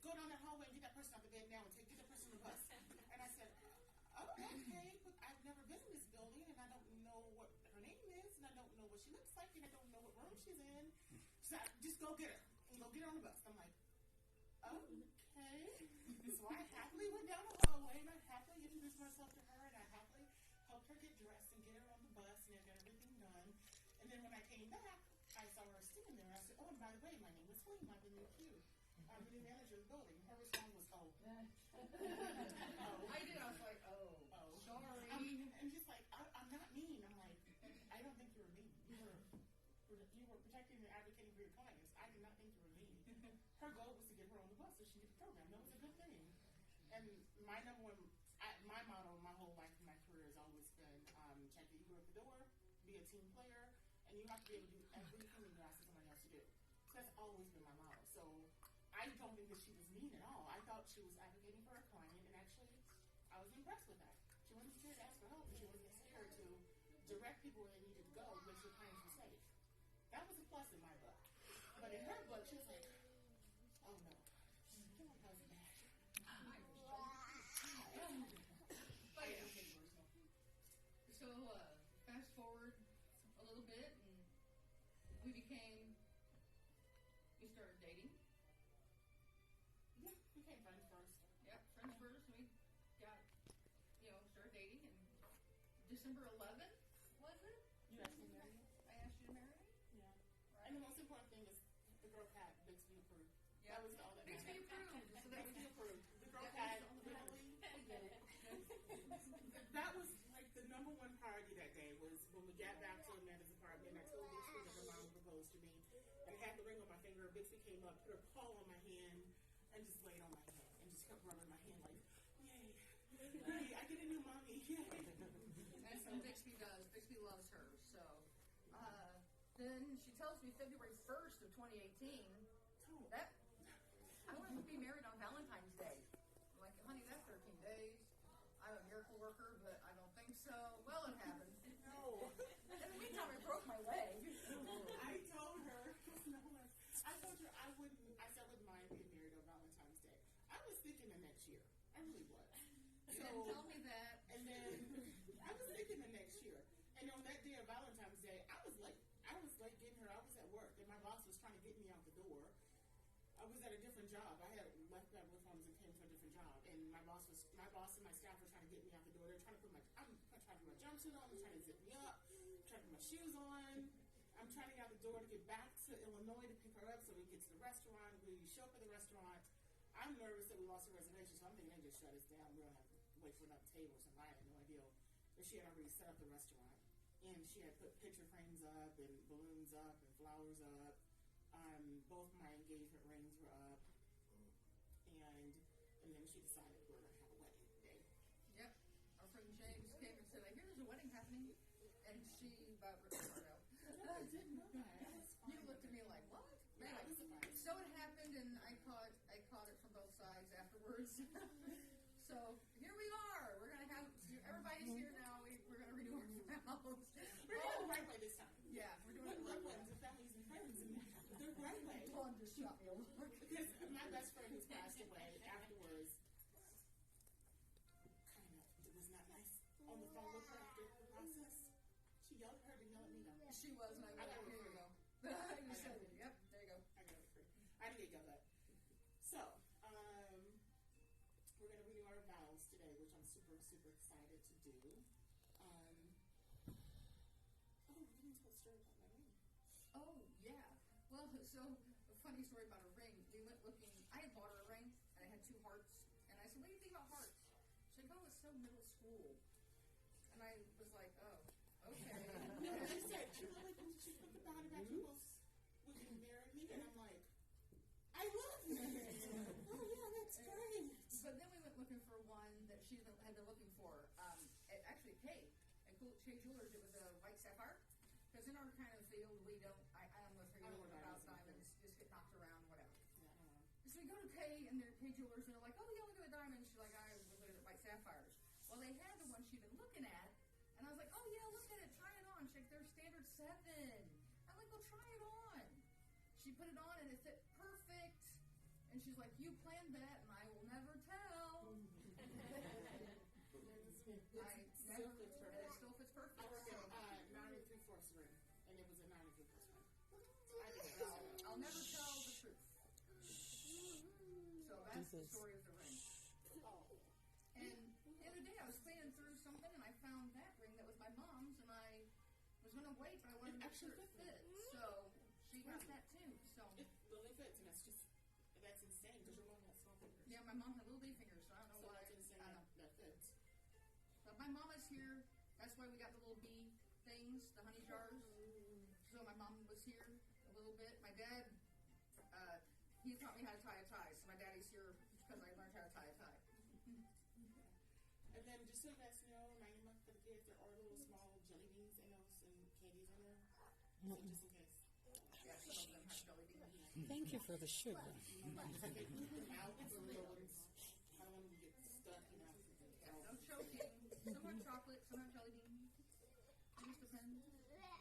go down that hallway and get that person out the bed now and get that person on the bus. And I said, oh, okay, but I've never been in this building, and I don't know what her name is, and I don't know what she looks like, and I don't know what room she's in. So just go get her, and go get her on the bus. I'm like, okay. So I happily went down the hallway, and I happily introduced myself to her, and I happily helped her get dressed and get her on the bus, and I got everything done. And then when I came back, I saw her sitting there, and I said, oh, and by the way, my name is William. I'm the new Q. I'm the new manager of the building. Her response was, oh. I did. I was like, oh. Sorry. I'm just like, I'm not mean. I'm like, I don't think you were mean. You were protecting and advocating for your clients. I did not think you were mean. Her goal was to get her on the bus so she could get the program. That was a good thing. And my number one, my motto my whole life in my career has always been check your ego at the door, be a team player, and you have to be able to do everything you ask somebody else to do. So that's always been my motto. So I don't think that she was mean at all. I thought she was advocating for her client, and actually, I was impressed with that. She wasn't scared to ask for help, and she wasn't scared to direct people where they needed to go to make sure clients were safe. That was a plus in my book. But in her book, she was like, oh no, that was bad. So, fast forward a little bit, and we started dating. Yeah, we became friends first. Yep, friends first. We got, started dating, and December 11th, was it? You asked me to marry me? I asked you to marry me? Yeah. Right. And the most important thing is the girl cat makes me approved. Yeah. That was all that makes me approved. So that makes me approved. The girl cat, literally, we get it. That was like the number one priority that day was when we got back to Amanda's apartment. I told Bixby that her mom proposed to me. And I had the ring on my finger. Bixby came up, put her paw on my hand, and just laid on my head and just kept rubbing my hand like, yay, I get a new mommy, yay. That's what Bixby does. Bixby loves her. So then she tells me February 1st of 2018 that I wanted to be married on Valentine's Day. I'm like, honey, that's 13 days. I'm a miracle worker, but I don't think so. Well, it happened. No. In the meantime, I broke my leg. I told her I wouldn't mind being married on Valentine's Day. I was thinking the next year. I really was. So tell me that. And then I was thinking the next year. And on that day of Valentine's Day, I was late getting her. I was at work, and my boss was trying to get me out the door. I was at a different job. I had left that reforms and came to a different job. And my boss and my staff were trying to get me out the door. They're trying to I'm trying to put my jumpsuit on. I'm trying to zip me up. I'm trying to put my shoes on. I'm trying to get out the door to get back to Illinois to pick her up so we can get to the restaurant. We show up at the restaurant. I'm nervous that we lost the reservation, so I'm thinking they just shut us down. We don't have to wait for another table or something. I had no idea. But she had already set up the restaurant. And she had put picture frames up and balloons up and flowers up. Both my engagement rings were up. And then she decided we're going to have a wedding day. Yep. Our friend James came and said, I hear there's a wedding happening. And she about ripped her heart out. I didn't know that. You looked at me like, what? Yeah, I was surprised. So it happened, and I caught it from both sides afterwards. So here we are. We're going to have, everybody's here now. We're going to renew our vows. We're doing it the right way this time. Yeah, we're doing it the right way. The families and friends and the right way. Dawn just shot me a look. Because my best friend who's passed away afterwards, it was not nice on the phone with her after the process. She yelled at her to yell at me though. She was, and I got went, it here you free. go. You said it. Yep, there you go. I got it free. I didn't get yelled at. So, we're going to renew our vows today, which I'm super, super excited to do. We didn't tell a story about my ring. Oh, yeah. Well, so, a funny story about a ring. We went looking, I had bought her a ring, and it had 2 hearts. And I said, what do you think about hearts? She's like, oh, it's so middle school. And I was like, oh, okay. She said, she put about it back, would you marry me? And I'm like, I love it. Oh, yeah, that's great. But then we went looking for one that she had been looking for. Actually, Kay. At Kay Jewelers, it was a white sapphire. Because in our kind of field, we don't, I don't know if you're going to about diamonds, just get knocked around, whatever. Yeah, I don't know. So we go to Kay, and they're Kay Jewelers, and they're like, oh, we only do a diamond. She's like, I was looking at white sapphires. Well, they had the one she'd been looking at, and I was like, oh, yeah, look at it, try it on. She's like, they're standard 7. I'm like, well, try it on. She put it on, and it fit perfect. And she's like, you planned that, and I will never tell. I never, and it still fits perfect. I work at 9 3/4 ring, and it was a 9 3/4 ring. I'll never tell the truth. So that's the story of the ring. And the other day I was cleaning through something, and I found that ring that was my mom's, and I was going to wait, but I wanted to make sure it fit. So she got that too. So it really fits, and that's insane because your mom has small fingers. Yeah, my mom had little bitty fingers, so I don't know why. That's insane. That fits. But my mama's here. That's why we got the little bee things, the honey jars. So my mom was here a little bit. My dad, he taught me how to tie a tie. So my daddy's here because I learned how to tie a tie. And then just so you guys know, 9 months for the kids, there are little small jelly beans in those and candies in there. So just in case. Yeah, some of them have jelly beans. Thank you for the sugar. Out the little ones. I don't want them to get stuck, Yeah, no choking. Some have chocolate, some have jelly beans. It just depends. Okay.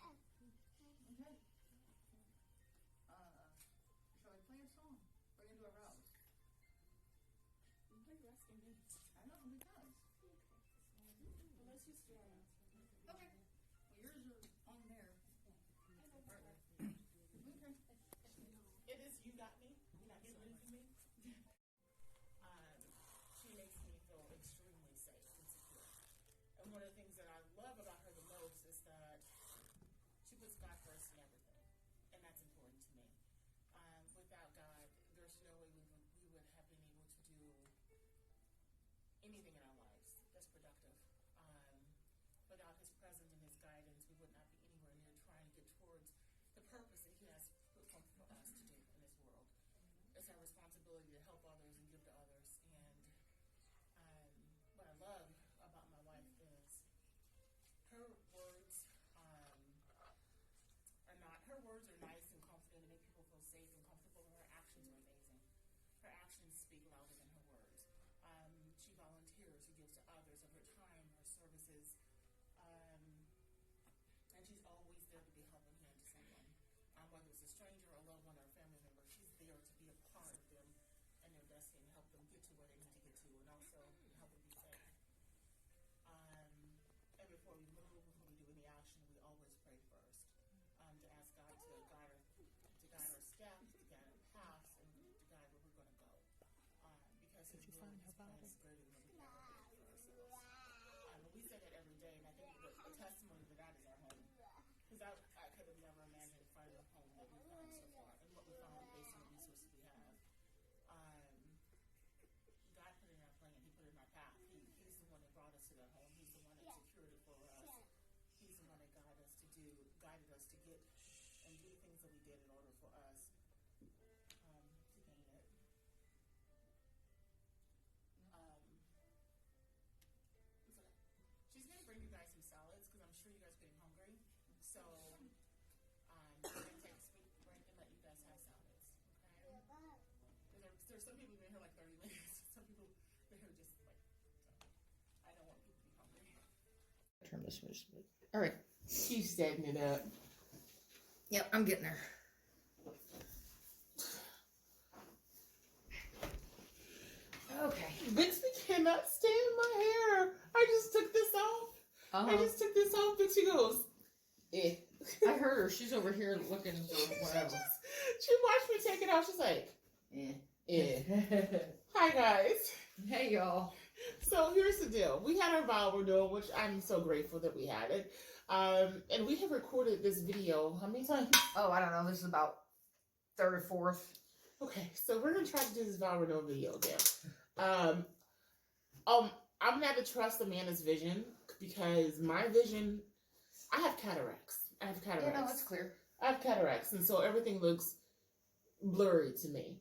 Shall I play a song? We're going to do a rouse. Why are you asking me? I know, because. Well, let's just do our Okay. Well, yours are on there. Okay. It is You Got Me. You're not getting rid of me. She makes me feel extremely safe and secure. And one of the things that I love about her the most is that she puts God first in everything. And that's important to me. Without God, there's no way we would have been able to do anything in our lives that's productive. Without his presence and his guidance, we would not be anywhere near trying to get towards the purpose that he has put for us to do in this world. It's our responsibility to help others and give to others. And what I love about my wife is her words are nice and confident and make people feel safe and comfortable, and her actions are amazing. Her actions speak louder than her words. She volunteers, she gives to others of her time, her services, and she's always there to be a helping hand to someone. Whether it's a stranger, a loved one, or a family member, she's there to be a part of them and their destiny and help them get to where they need to get to, and also help them be safe. And before we move, before we do any action, we always pray first to ask God to guide our steps, to guide our paths, and to guide where we're going to go. Because his will and his plan is greater than what we can ever do for ourselves. We say that every day, and I think a testimony to that is our home. Because I could have never imagined finding a home that we found so far, and what we found based on the resources we have. God put it in our plan. He put it in our path. He's the one that brought us to that home. He's the one that secured it for us. He's the one that guided us to get and do the things that we did in order for us to gain it. She's going to bring you guys some salads because I'm sure you guys are getting hungry. So we're going to take a break and let you guys have salads. Okay? There's some people who've been here like 30 minutes. Some people been here just like, so I don't want people to be hungry. Turn this way. All right. She's setting it up. Yep, I'm getting there. Okay. Bixby cannot stand my hair. I just took this off. Bixby goes, eh. I heard her. She's over here looking for whatever. She watched me take it off. She's like, Hi, guys. Hey, y'all. So here's the deal. We had our vow renewal, which I'm so grateful that we had it. And we have recorded this video how many times? Oh, I don't know. This is about third or fourth. Okay, so we're gonna try to do this vow renewal video again. I'm gonna have to trust Amanda's vision because my vision, I have cataracts. Yeah, no, it's clear. I have cataracts, and so everything looks blurry to me.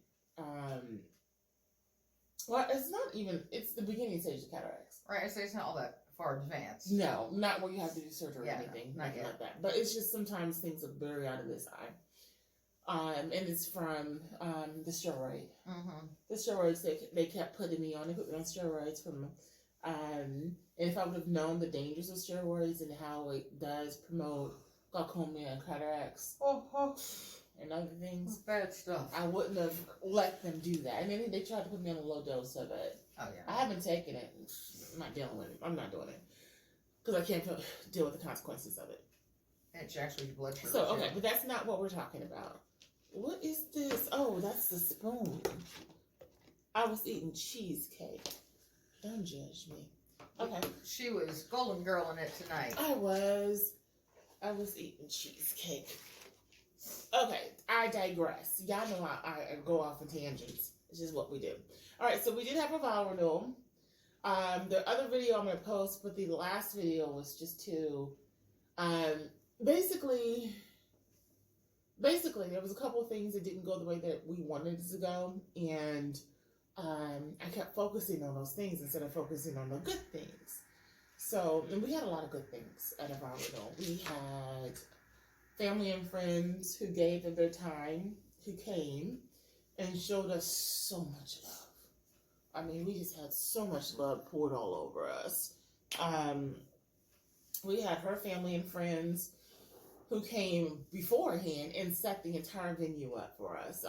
Well, it's not even, it's the beginning stage of cataracts. Right, so it's not all that far advanced. No, not where you have to do surgery or anything. No, not yet. Like that. But it's just sometimes things look blurry out of this eye. And it's from the steroid. Mm-hmm. The steroids they kept putting me on. They put me on steroids from, and if I would have known the dangers of steroids and how it does promote glaucoma and cataracts, and other things, Bad stuff. I wouldn't have let them do that. And then they tried to put me on a low dose of it. Oh, yeah. I haven't taken it. I'm not dealing with it. I'm not doing it. Because I can't deal with the consequences of it. And it jacks with your blood sugar. So, okay, but that's not what we're talking about. What is this? Oh, that's the spoon. I was eating cheesecake. Don't judge me. Okay. She was golden girl in it tonight. I was eating cheesecake. Okay, I digress. Y'all know I go off on tangents. It's just what we do. All right, so we did have a vow renewal. The other video I'm going to post, but the last video was just to, basically, there was a couple of things that didn't go the way that we wanted it to go, and I kept focusing on those things instead of focusing on the good things. So, and we had a lot of good things at a vow renewal. We had family and friends who gave of their time, who came and showed us so much love. I mean, we just had so much love poured all over us. We had her family and friends who came beforehand and set the entire venue up for us.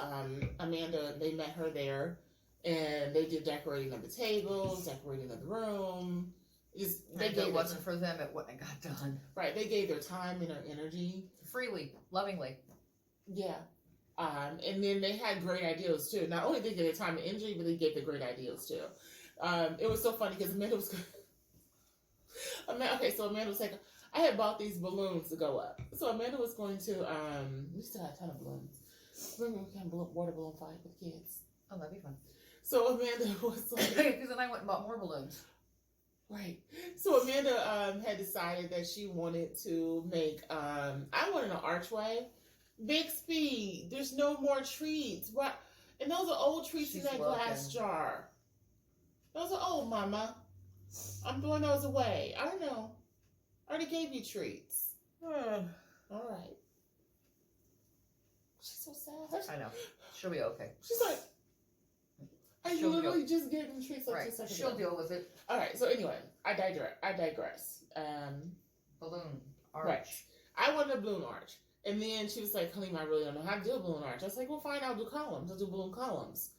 Amanda, they met her there, and they did decorating of the tables, decorating of the room. If it wasn't for them, it wouldn't have got done. Right, they gave their time and their energy. Freely, lovingly. Yeah. And then they had great ideas too. Not only did they give their time and energy, but they gave the great ideas too. It was so funny because Amanda was Amanda was like, I had bought these balloons to go up. So Amanda was going to, we still had a ton of balloons. Remember we can water balloon fight with kids. Oh, that'd be fun. So Amanda was like, because then I went and bought more balloons. Right. So Amanda had decided that she wanted to make, I wanted an archway. Bixby, there's no more treats. What? And those are old treats in that glass jar. Those are old, Mama. I'm throwing those away. I know. I already gave you treats. All right. She's so sad. I know. She'll be okay. She's like, I literally just gave them treats like 2 seconds ago. She'll deal with it. All right. So anyway, I digress. Balloon arch. Right. I wanted a balloon arch. And then she was like, Khalima, I really don't know how to do a balloon arch. I was like, well, fine, I'll do columns. I'll do balloon columns.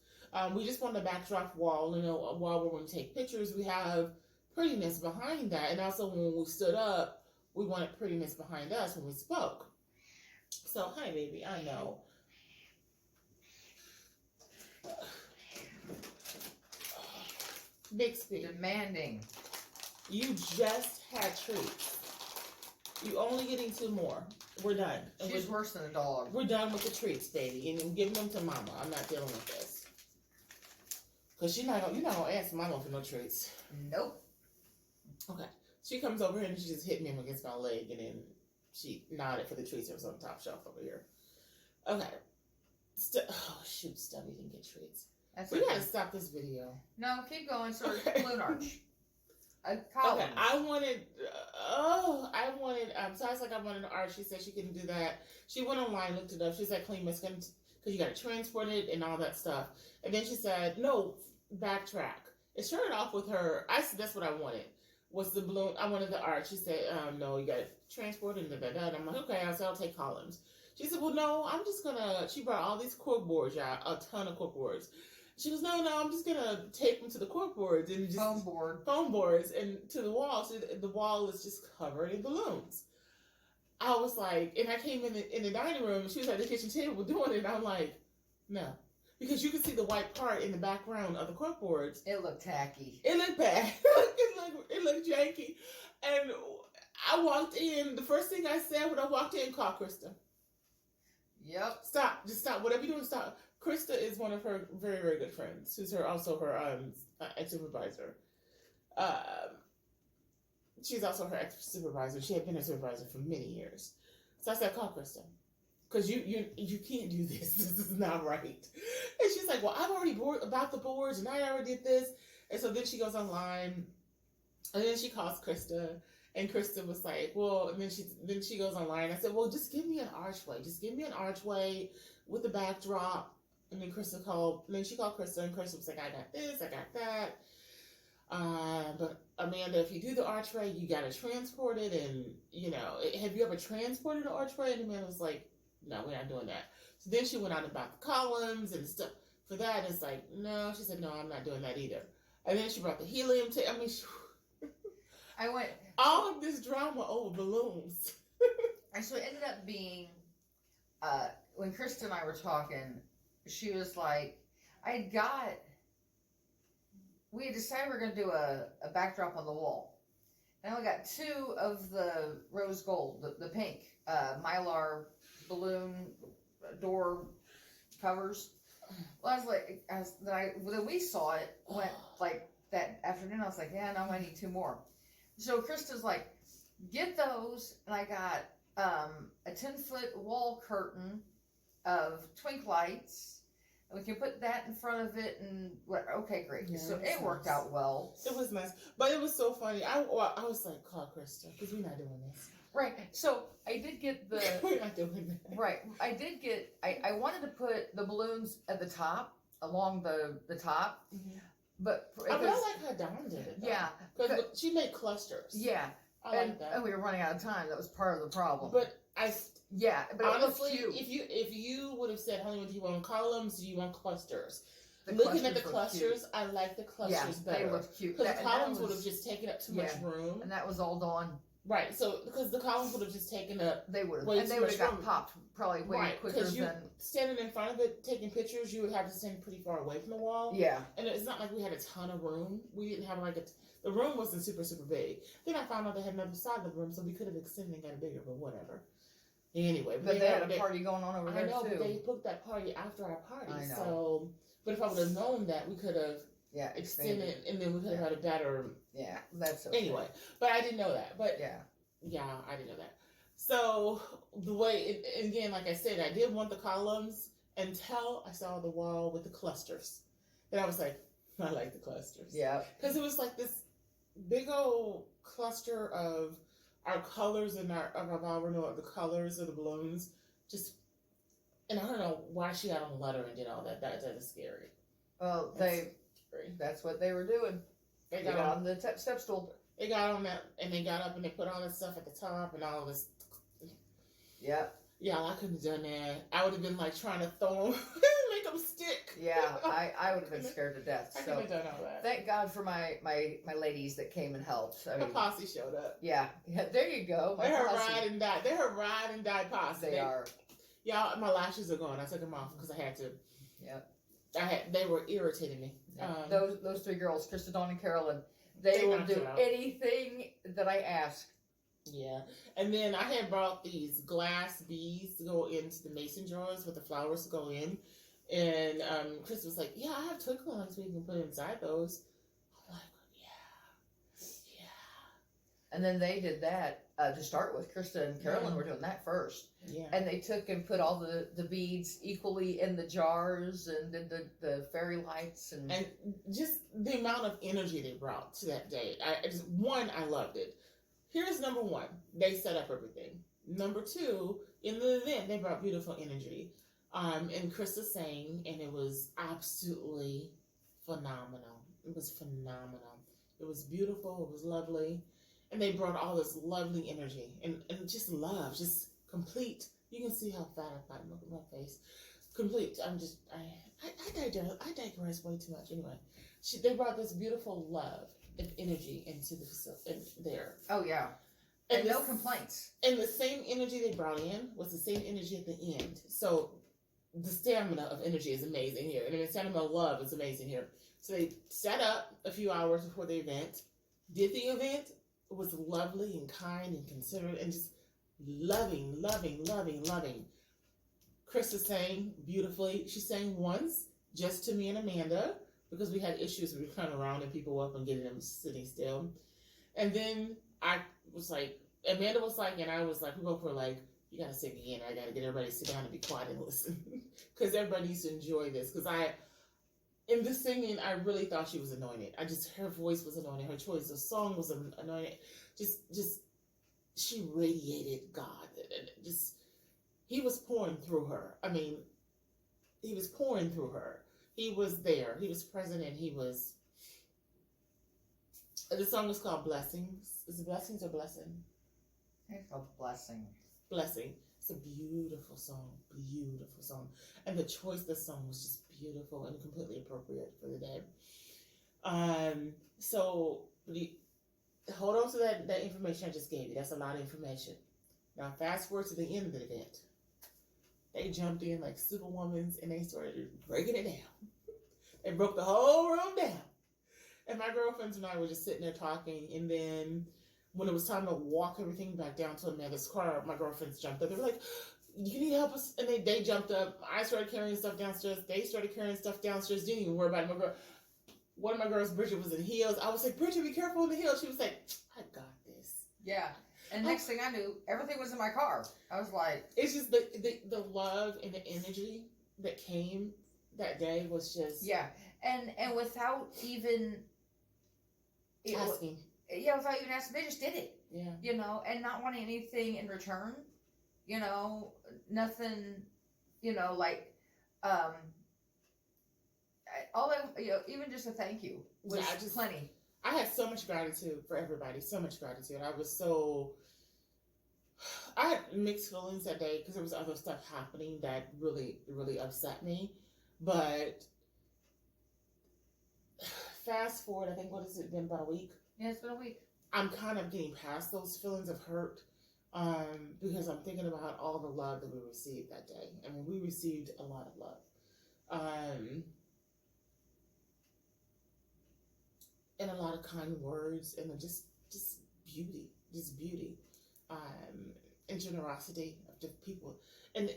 We just want a backdrop wall, a wall where we're going to take pictures. We have prettiness behind that. And also when we stood up, we wanted prettiness behind us when we spoke. So, hi, baby, I know. Bixby. Demanding. You just had treats. You only getting 2 more. We're done. And She's worse than a dog. We're done with the treats, baby. And I'm giving them to Mama. I'm not dealing with this. Because you're not going to ask Mama for no treats. Nope. Okay. She comes over here and she just hit me against my leg. And then she nodded for the treats that was on the top shelf over here. Okay. Oh, shoot. Stubby didn't get treats. We got to stop this video. No, keep going. So it's balloon arch. Okay, I wanted, so I was like, I wanted an arch. She said she couldn't do that. She went online, looked it up. She said, clean it's going to, because you got to transport it and all that stuff. And then she said, no, backtrack. It started off with her, I said, that's what I wanted, was the balloon. I wanted the arch. She said, no, you got to transport it and da-da-da. And I'm like, okay, I said, I'll take columns. She said, well, no, I'm just going to, she brought all these cork boards out, a ton of cork boards. She goes, no, I'm just going to tape them to the cork boards and just... Foam boards and to the wall. So the wall is just covered in balloons. I was like, and I came in the dining room and she was at the kitchen table doing it. And I'm like, no. Because you can see the white part in the background of the cork boards. It looked tacky. It looked bad. it looked janky. And I walked in. The first thing I said when I walked in, call Krista. Yep. Stop. Just stop. Whatever you're doing, stop. Krista is one of her very, very good friends. Who's also her ex-supervisor. She's also her ex-supervisor. She had been a supervisor for many years. So I said, call Krista. Because you can't do this. This is not right. And she's like, well, I've already about the boards and I already did this. And so then she goes online and then she calls Krista. And Krista was like, well, and then she goes online. I said, well, just give me an archway. Just give me an archway with the backdrop. And then she called Krista, and Krista was like, I got this, I got that. But Amanda, if you do the archway, you got to transport it. And, have you ever transported an archway? And Amanda was like, no, we're not doing that. So then she went on about the columns and stuff. For that, it's like, no. She said, no, I'm not doing that either. And then she brought the helium tape. I mean, I went. all of this drama over balloons. And so it ended up being, when Krista and I were talking, she was like, we had decided we were going to do a backdrop on the wall. And I only got 2 of the rose gold, the pink, Mylar balloon door covers. Well, I was like, when we saw it, went like that afternoon, I was like, yeah, no, I need 2 more. So Krista's like, get those, and I got a 10-foot wall curtain of twink lights, and we can put that in front of it, and okay, great. Yeah, so it worked out well. It was nice, but it was so funny. I was like, call Krista, because we're not doing this. Right. So I did get the. We're not doing that. Right. I did get. I wanted to put the balloons at the top, along the top, but I like how Dawn did it. Though. Yeah, because she made clusters. Yeah, I like that. And we were running out of time. That was part of the problem. But but honestly, if you would have said, honey, do you want columns? Do you want clusters? The Looking at the clusters, I like the clusters better. They looked cute. Because the columns would have just taken up too much room. And that was all Dawn. Right, so because the columns would have just taken up they would have got popped probably way quicker than standing in front of it taking pictures. You would have to stand pretty far away from the wall. Yeah, and it's not like we had a ton of room. We didn't have the room wasn't super big. Then I found out they had another side of the room, so we could have extended and got it bigger. But whatever. Anyway, but they had a party going on over there too. I know, but they booked that party after our party. I know. So, but if I would have known that, we could have. Yeah, extended, and then we could have had a better. Yeah, that's okay. Anyway. But I didn't know that. But yeah, I didn't know that. So the way, again, like I said, I did want the columns until I saw the wall with the clusters. And I was like, I like the clusters. Yeah. Because it was like this big old cluster of our colors and our vow renewal, the colors of the balloons. Just, and I don't know why she got on the letter and did all that. That is scary. Well, that's what they were doing. They got on the step stool. They got on that, and they got up and they put all this stuff at the top and all this. Yeah. Yeah, I couldn't have done that. I would have been like trying to throw them, make them stick. Yeah, I would have been scared to death. I could have done all that. Thank God for my ladies that came and helped. I mean, the posse showed up. Yeah, there you go. They're her ride and die. They're her ride and die posse. They are. Y'all, my lashes are gone. I took them off because I had to. Yep. They were irritating me. Yeah. Those 3 girls, Krista, Dawn, and Carolyn. They will do anything that I ask. Yeah. And then I had brought these glass beads to go into the mason jars with the flowers to go in. And Chris was like, yeah, I have twinkle lights we can put inside those. I'm like, yeah. And then they did that to start with. Krista and Carolyn were doing that first. Yeah. And they took and put all the beads equally in the jars and did the fairy lights. And just the amount of energy they brought to that day. I loved it. Here's number 1. They set up everything. Number 2, in the event, they brought beautiful energy. And Krista sang, and it was absolutely phenomenal. It was phenomenal. It was beautiful. It was lovely. And they brought all this lovely energy and just love, just complete. You can see how fat I've gotten. Look at my face. Complete. I digress way too much. Anyway, they brought this beautiful love and energy into the facility there. Oh yeah, and no complaints. And the same energy they brought in was the same energy at the end. So the stamina of energy is amazing here, and the stamina of love is amazing here. So they set up a few hours before the event, did the event. It was lovely and kind and considerate and just loving. Krista sang beautifully. She sang once just to me and Amanda because we had issues with turning around and people up and getting them sitting still. And then I was like, Amanda was like, and I was like, we both were like, you gotta sing again. I gotta get everybody to sit down and be quiet and listen because everybody needs to enjoy this. Because in the singing, I really thought she was anointed. Her voice was anointed. Her choice of song was anointed. Just, she radiated God. He was pouring through her. I mean, he was pouring through her. He was there. He was present, and he was. The song is called Blessings. Is it Blessings or Blessing? It's called Blessing. Blessing. It's a beautiful song, and the choice of the song was just beautiful and completely appropriate for the day. So hold on to that information I just gave you. That's a lot of information. Now fast forward to the end of the event. They jumped in like superwomans and they started breaking it down. They broke the whole room down. And my girlfriends and I were just sitting there talking. And then when it was time to walk everything back down to Amanda's car, my girlfriends jumped up. They were like, you need help us? And they jumped up. I started carrying stuff downstairs. They started carrying stuff downstairs. Didn't even worry about it. One of my girls, Bridget, was in heels. I was like, Bridget, be careful in the heels. She was like, I got this. Yeah. And next thing I knew, everything was in my car. I was like... It's just the love and the energy that came that day was just... Yeah. And without even... asking. Without even asking. They just did it. Yeah. You know, and not wanting anything in return. You know, nothing, you know, like... even just a thank you was plenty. I had so much gratitude for everybody, so much gratitude. I had mixed feelings that day because there was other stuff happening that really, really upset me. But fast forward, I think, what has it been, about a week? Yeah, it's been a week. I'm kind of getting past those feelings of hurt because I'm thinking about all the love that we received that day. I mean, we received a lot of love. And a lot of kind words and just beauty, and generosity of the people, and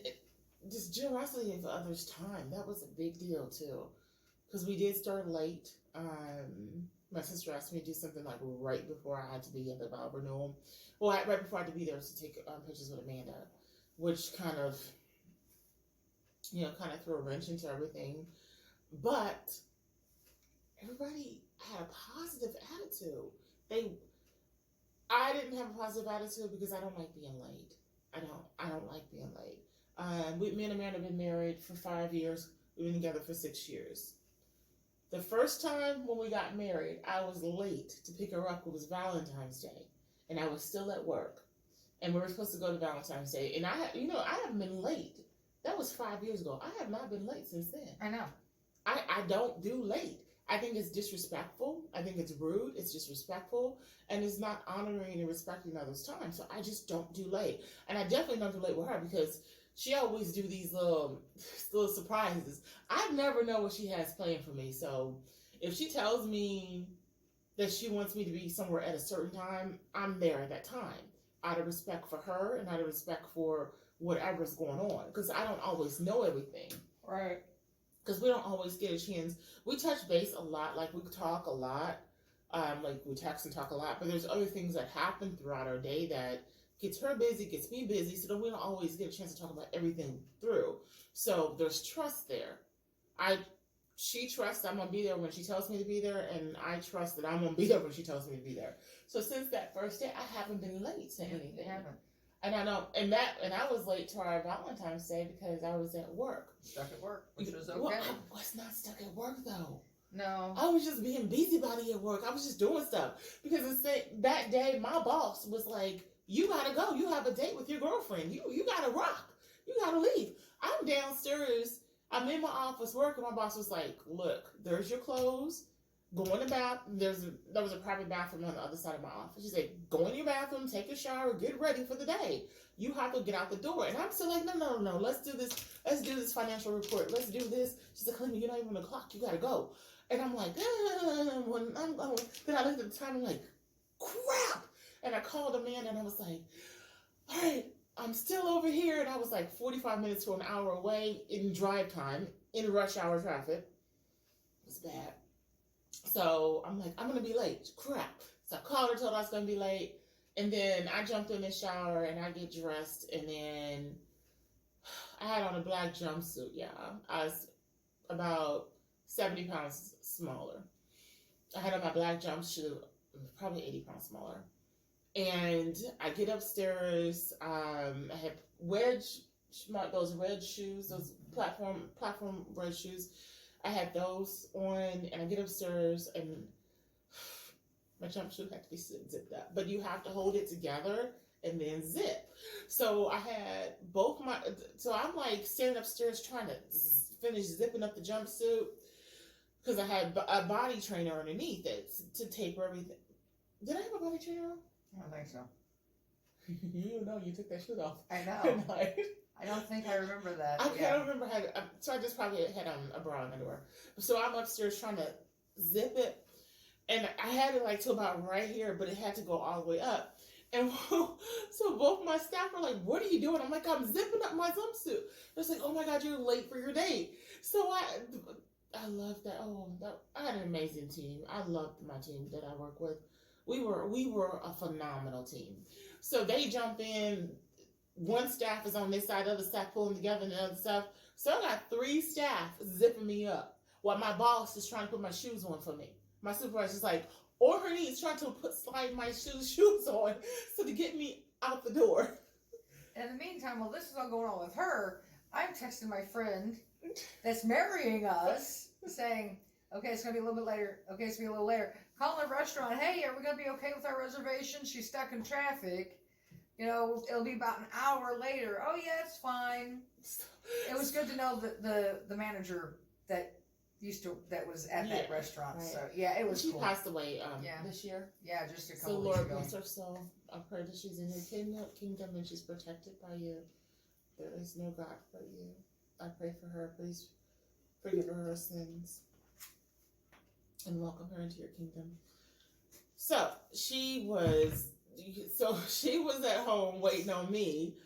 just generosity of others' time. That was a big deal too, because we did start late. My sister asked me to do something like right before I had to be at the vow renewal. Well, right before I had to be there to take pictures with Amanda, which kind of threw a wrench into everything. But everybody had a positive attitude. I didn't have a positive attitude because I don't like being late. I don't like being late. Me and Amanda have been married for 5 years. We've been together for 6 years. The first time when we got married, I was late to pick her up. It was Valentine's Day, and I was still at work. And we were supposed to go to Valentine's Day. And I haven't been late. That was 5 years ago. I have not been late since then. I know. I don't do late. I think it's disrespectful. I think it's rude. It's disrespectful. And it's not honoring and respecting others' time. So I just don't do late. And I definitely don't do late with her because she always do these little surprises. I never know what she has planned for me. So if she tells me that she wants me to be somewhere at a certain time, I'm there at that time. Out of respect for her and out of respect for whatever's going on. Because I don't always know everything. Right. Because we don't always get a chance. We touch base a lot, like we talk a lot, like we text and talk a lot, but there's other things that happen throughout our day that gets her busy, gets me busy, so that we don't always get a chance to talk about everything through. So there's trust there. She trusts I'm going to be there when she tells me to be there, and I trust that I'm going to be there when she tells me to be there. So since that first day, I haven't been late to anything. You haven't. And I know, and I was late to our Valentine's Day because I was at work. Stuck at work, which was okay. Well, I was not stuck at work though. No. I was just being busybody at work. I was just doing stuff because that day my boss was like, "You gotta go. You have a date with your girlfriend. You gotta rock. You gotta leave." I'm downstairs. I'm in my office working. My boss was like, "Look, there's your clothes. Go in the bathroom. There was a private bathroom on the other side of my office." She said, "Go in your bathroom, take a shower, get ready for the day. You have to get out the door." And I'm still like, no. Let's do this. Let's do this financial report. Let's do this. She's like, "Clinton, you're not even on the clock. You gotta go." And I'm like, when I'm going. Then I looked at the time. I'm like, crap. And I called Amanda and I was like, "All right, I'm still over here." And I was like 45 minutes to an hour away in drive time in rush hour traffic. It was bad. So I'm like, I'm going to be late. Crap. So I called her, told her I was going to be late. And then I jumped in the shower and I get dressed. And then I had on a black jumpsuit, y'all. I was about 70 pounds smaller. I had on my black jumpsuit, probably 80 pounds smaller. And I get upstairs. I had those red shoes, those platform red shoes. I had those on, and I get upstairs, and my jumpsuit had to be zipped up. But you have to hold it together and then zip. So I had both my, so I'm like standing upstairs trying to finish zipping up the jumpsuit because I had a body trainer underneath it to taper everything. Did I have a body trainer on? I don't think so. You know, you took that shit off. I know. I don't think I remember that. I can't remember how to, so I just probably had on a bra and underwear. So I'm upstairs trying to zip it, and I had it like to about right here, but it had to go all the way up. And so both my staff were like, "What are you doing?" I'm like, "I'm zipping up my jumpsuit." It's like, "Oh my God, you're late for your date." So I love that. I had an amazing team. I loved my team that I work with. We were a phenomenal team. So they jump in. One staff is on this side, the other staff pulling together, and the other stuff. So I got 3 staff zipping me up while my boss is trying to put my shoes on for me. My supervisor's like, or her knees trying to slide my shoes on so to get me out the door. In the meantime, while this is all going on with her, I'm texting my friend that's marrying us saying, okay, it's going to be a little bit later. Okay, it's going to be a little later. Calling the restaurant, hey, are we going to be okay with our reservation? She's stuck in traffic. You know, it'll be about an hour later. Oh, yeah, it's fine. It was good to know that the manager that was at that restaurant. Right. So, yeah, it was She cool. passed away this year. Yeah, just a couple so weeks Lord ago. bless her soul. I pray that she's in your kingdom and she's protected by you. There is no God but you. I pray for her. Please forgive her sins and welcome her into your kingdom. So she was at home waiting on me.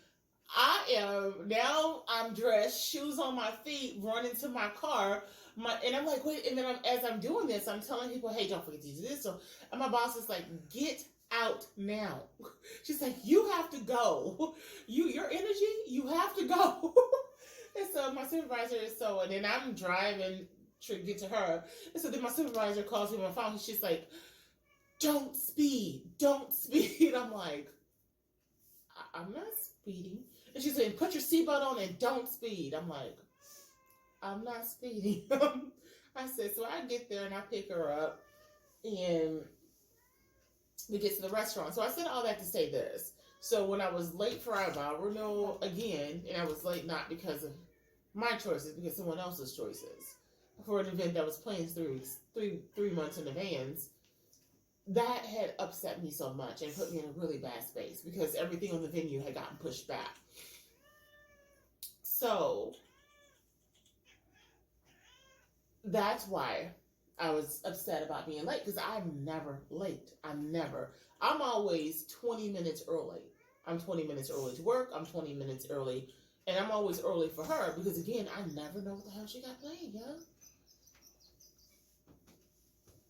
I'm dressed, shoes on my feet, running to my car. And I'm like, wait, and then as I'm doing this, I'm telling people, hey, don't forget to do this. And my boss is like, get out now. She's like, you have to go. Your energy, you have to go. And so my supervisor and then I'm driving to get to her. And so then my supervisor calls me on my phone. She's like, don't speed. I'm like, I'm not speeding. And she's saying, put your seatbelt on and don't speed. I'm like, I'm not speeding. I said, so I get there and I pick her up and we get to the restaurant. So I said all that to say this. So when I was late for our vow renewal again, and I was late not because of my choices, because someone else's choices, for an event that was planned three months in advance, that had upset me so much and put me in a really bad space because everything on the venue had gotten pushed back. So that's why I was upset about being late, because I'm never late. I'm always 20 minutes early. I'm 20 minutes early to work. I'm 20 minutes early. And I'm always early for her because, again, I never know what the hell she got planned, yo.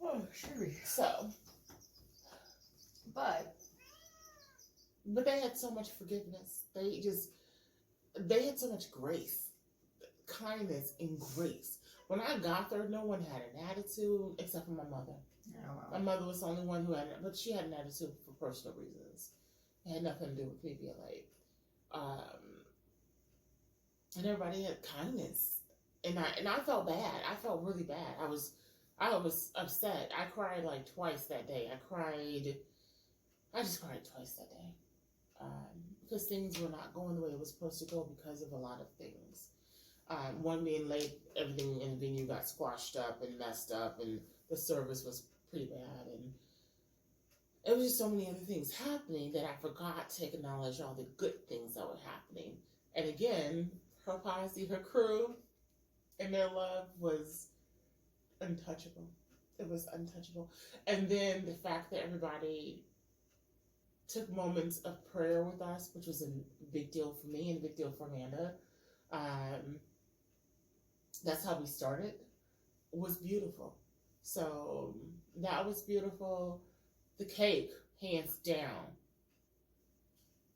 Oh, sure. So. But they had so much forgiveness. They had so much grace, kindness, and grace. When I got there, no one had an attitude except for my mother. Oh, wow. My mother was the only one who had it, but she had an attitude for personal reasons. It had nothing to do with me being late. And everybody had kindness, and I felt bad. I felt really bad. I was upset. I cried like twice that day. I just cried twice that day because things were not going the way it was supposed to go because of a lot of things. One being late, everything in the venue got squashed up and messed up, and the service was pretty bad, and it was just so many other things happening that I forgot to acknowledge all the good things that were happening. And again, her posse, her crew, and their love was untouchable. It was untouchable. And then the fact that everybody took moments of prayer with us, which was a big deal for me and a big deal for Amanda. That's how we started. It was beautiful. So that was beautiful. The cake, hands down.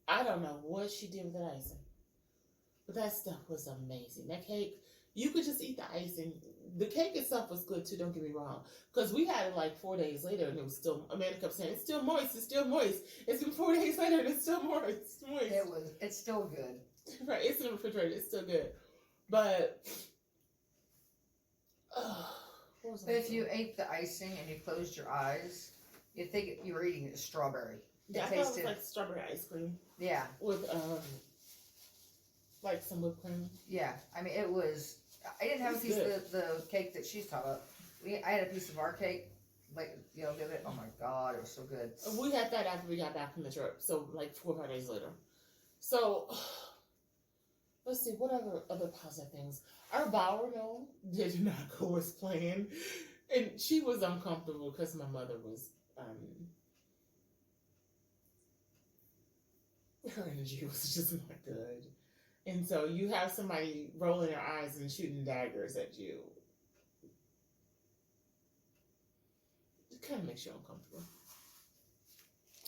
I don't know what she did with the icing, but that stuff was amazing. That cake, you could just eat the icing. The cake itself was good too, don't get me wrong. Because we had it like 4 days later and it was still, Amanda kept saying, it's still moist. It's been 4 days later and it's still moist. It's still good. Right, it's in the refrigerator, it's still good. But, if you ate the icing and you closed your eyes, you'd think you were eating a strawberry. Yeah, I thought it was like strawberry ice cream. Yeah. With like some whipped cream. Yeah. I mean, it was. I didn't have a piece of the cake that she's talking about. I had a piece of our cake. Like, you know, oh my God, it was so good. We had that after we got back from the trip. So like 4 or 5 days later. So let's see, what other positive things? Our vow renewal did not go as planned. And she was uncomfortable because my mother was her energy was just not good. And so you have somebody rolling their eyes and shooting daggers at you. It kind of makes you uncomfortable.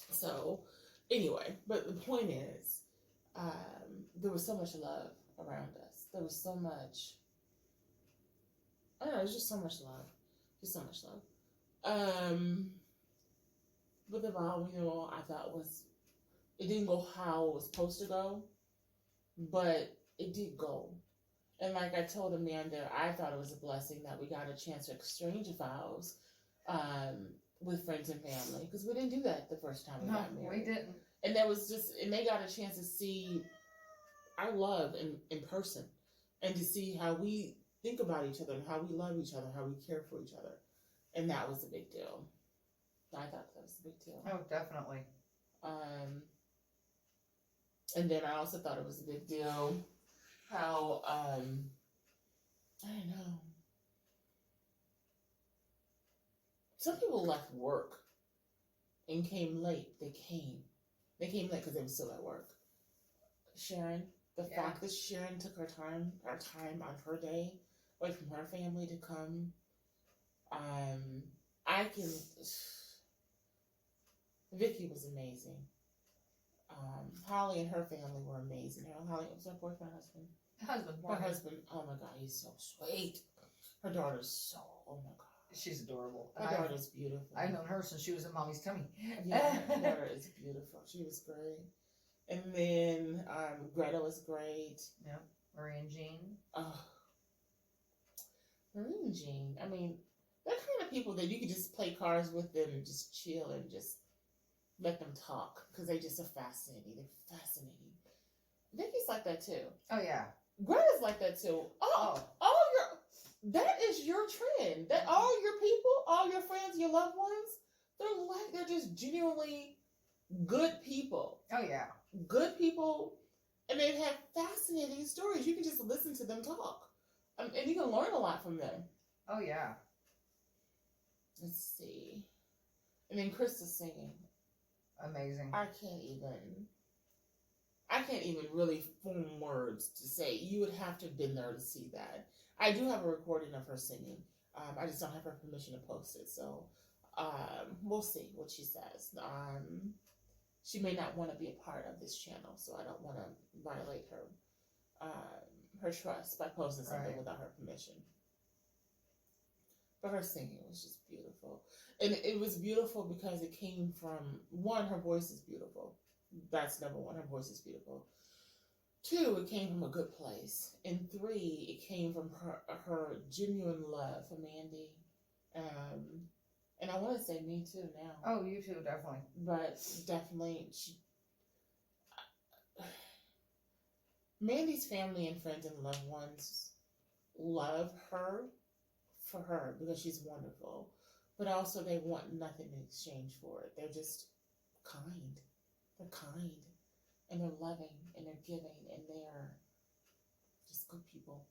So, anyway, but the point is, there was so much love around us. There was so much, I don't know, it was just so much love. Just so much love. But the vow renewal, I thought it didn't go how it was supposed to go, but it did go. And like I told Amanda, I thought it was a blessing that we got a chance to exchange vows with friends and family, because we didn't do that the first time we got married. We didn't. And and they got a chance to see our love in person, and to see how we think about each other and how we love each other, how we care for each other. And that was a big deal. I thought that was a big deal. Oh, definitely. And then I also thought it was a big deal how, I don't know. Some people left work and came late. They came late because they were still at work. Sharon, the fact that Sharon took her time on her day away from her family to come, Vicky was amazing. Holly and her family were amazing. Holly was her boyfriend, husband. Her husband, oh my God, he's so sweet. Her daughter's oh my God. She's adorable. Her daughter's beautiful. I've known her since she was in mommy's tummy. Yeah, her daughter is beautiful. She was great. And then Greta was great. Yeah, Marie and Jean. Oh, Marie and Jean. I mean, they're kind of people that you could just play cards with them and just chill and just let them talk, because they just are fascinating. They're fascinating. Vicky's like that too. Oh yeah. Greta's like that too. That is your trend. That all your people, all your friends, your loved ones, they're just genuinely good people. Oh yeah. Good people, and they have fascinating stories. You can just listen to them talk, and you can learn a lot from them. Oh yeah. Let's see. And then Krista's singing. Amazing. I can't even really form words to say. You would have to have been there to see that. I do have a recording of her singing. I just don't have her permission to post it. So we'll see what she says. She may not want to be a part of this channel, so I don't want to violate her trust by posting something without her permission. But her singing was just beautiful. And it was beautiful because it came from, one, her voice is beautiful. That's number one, her voice is beautiful. Two, it came from a good place. And three, it came from her genuine love for Mandy. And I want to say me too now. Oh, you too, definitely. But definitely, Mandy's family and friends and loved ones love her for her because she's wonderful. But also they want nothing in exchange for it. They're just kind. They're kind. And they're loving. And they're giving. And they're just good people.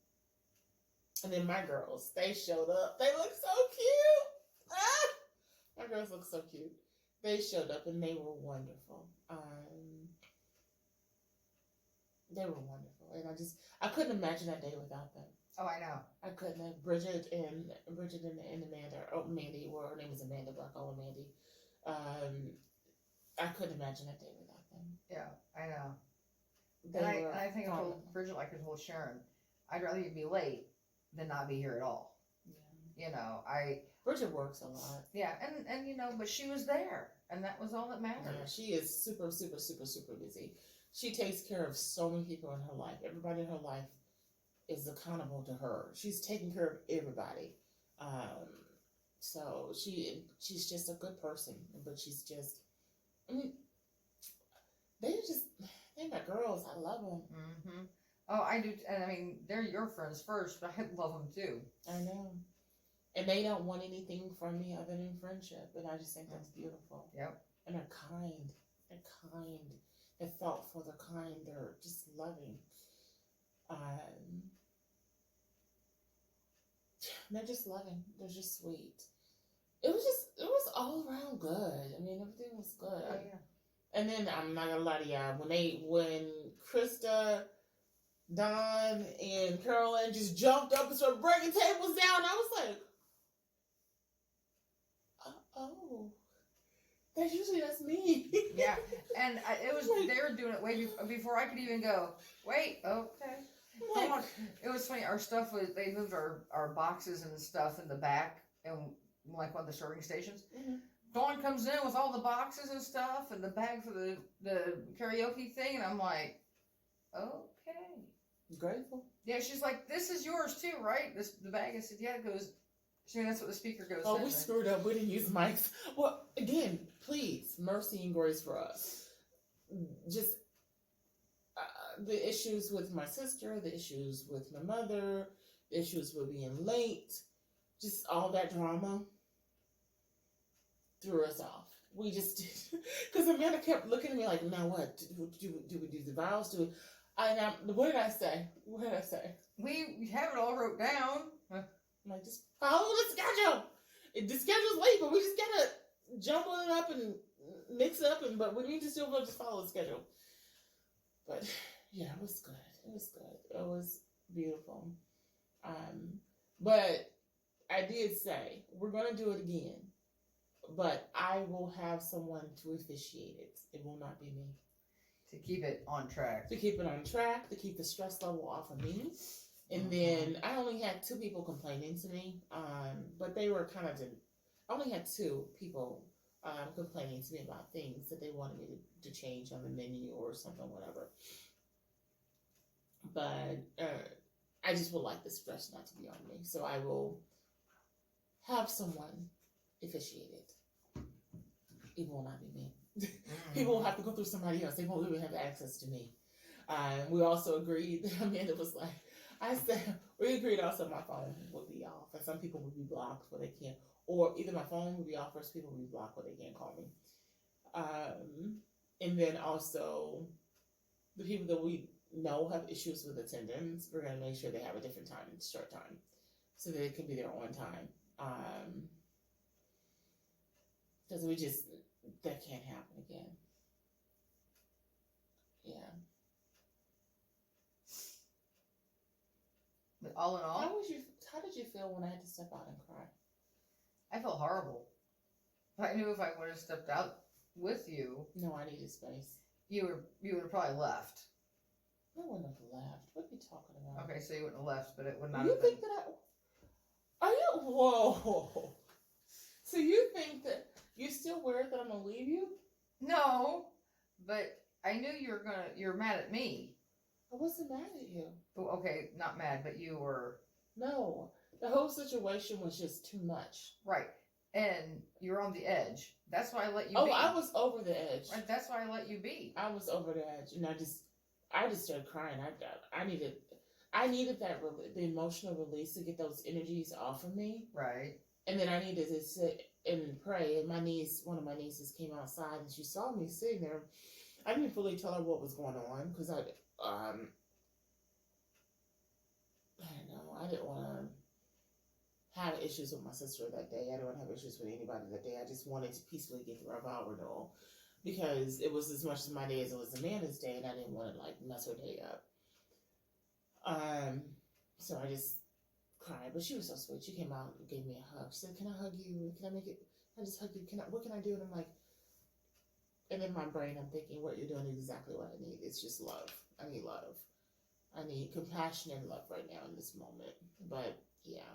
And then my girls, they showed up. They look so cute. Ah! My girls look so cute. They showed up and they were wonderful. They were wonderful. And I couldn't imagine that day without them. Oh, I know. I couldn't have. Bridget and Amanda, Mandy, well, her name is Amanda, but I call her Mandy. I couldn't imagine that day without them. Yeah, I know. And I think I told Bridget, like I told Sharon, I'd rather you be late than not be here at all. Yeah. You know, Bridget works a lot. Yeah, and you know, but she was there, and that was all that mattered. Yeah, she is super, super, super, super busy. She takes care of so many people in her life. Everybody in her life is accountable to her. She's taking care of everybody. So she's just a good person, but she's just, I mean, they're my girls. I love them. Mm-hmm. Oh, I do. And I mean, they're your friends first, but I love them too. I know. And they don't want anything from me other than friendship. And I just think that's beautiful. Yep. And they're kind. They're kind. They're thoughtful. They're kind. They're just loving. They're just loving. They're just sweet. It was all around good. I mean, everything was good. Oh, yeah. And then I'm not gonna lie to y'all, when Krista, Don, and Carolyn just jumped up and started breaking tables down, I was like, oh, that's me. Yeah, and it was they were doing it way before I could even go. Wait, okay. Like, It was funny. Our stuff was they moved our boxes and stuff in the back and like one of the serving stations. mm-hmm. Dawn comes in with all the boxes and stuff and the bag for the karaoke thing, and I'm like, okay. Grateful. Yeah, she's like, this is yours too, right? The bag. I said, yeah. It goes. See, that's what the speaker goes. Oh, we screwed up. We didn't use mics. Well, again, please, mercy and grace for us. Just the issues with my sister, the issues with my mother, the issues with being late, just all that drama threw us off. We just did. Because Amanda kept looking at me like, now what? Do we do the vows? What did I say? We have it all wrote down. I'm like, just follow the schedule. The schedule's late, but we just gotta jumble it up and mix it up. But we need to still just follow the schedule. But yeah, it was good. It was beautiful. But I did say we're gonna do it again. But I will have someone to officiate it. It will not be me. To keep it on track. To keep it on track, to keep the stress level off of me. And then I only had 2 people complaining to me. But they were I only had 2 people complaining to me about things that they wanted me to change on the menu or something, whatever. But I just would like the stress not to be on me. So I will have someone officiate it. It will not be me. People will have to go through somebody else. They won't even have access to me. We also agreed that Amanda was like, we agreed also my phone would be off. And some people would be blocked where they can't. Or either my phone would be off or people would be blocked where they can't call me. And then also the people that we know have issues with attendance, we're going to make sure they have a different time, start time, so that they can be there on time. Because that can't happen again. Yeah. But all in all, how did you feel when I had to step out and cry? I felt horrible. I knew if I would have stepped out with you, no, I needed space. You would have probably left. I wouldn't have left. What are you talking about? Okay, so you wouldn't have left, but it would not. You have think been... that Are you? Whoa. So you think that you still worried that I'm gonna leave you? No, but I knew you're mad at me. I wasn't mad at you. Okay, not mad, but you were. No, the whole situation was just too much. Right, and you're on the edge. That's why I let you be. Oh, I was over the edge. Right, that's why I let you be. I was over the edge, and I just started crying. I needed that the emotional release to get those energies off of me. Right. And then I needed to sit and pray. And one of my nieces came outside, and she saw me sitting there. I didn't fully tell her what was going on because I don't know. I didn't want to have issues with my sister that day. I didn't want to have issues with anybody that day. I just wanted to peacefully get through our vow renewal because it was as much as my day as it was Amanda's day, and I didn't want to mess her day up. So I just cried, but she was so sweet. She came out and gave me a hug. She said, "Can I hug you? Can I make it? I just hug you. What can I do?" And I'm like, and in my brain, I'm thinking, what you're doing is exactly what I need. It's just love. I need love. I need compassion and love right now in this moment. But yeah,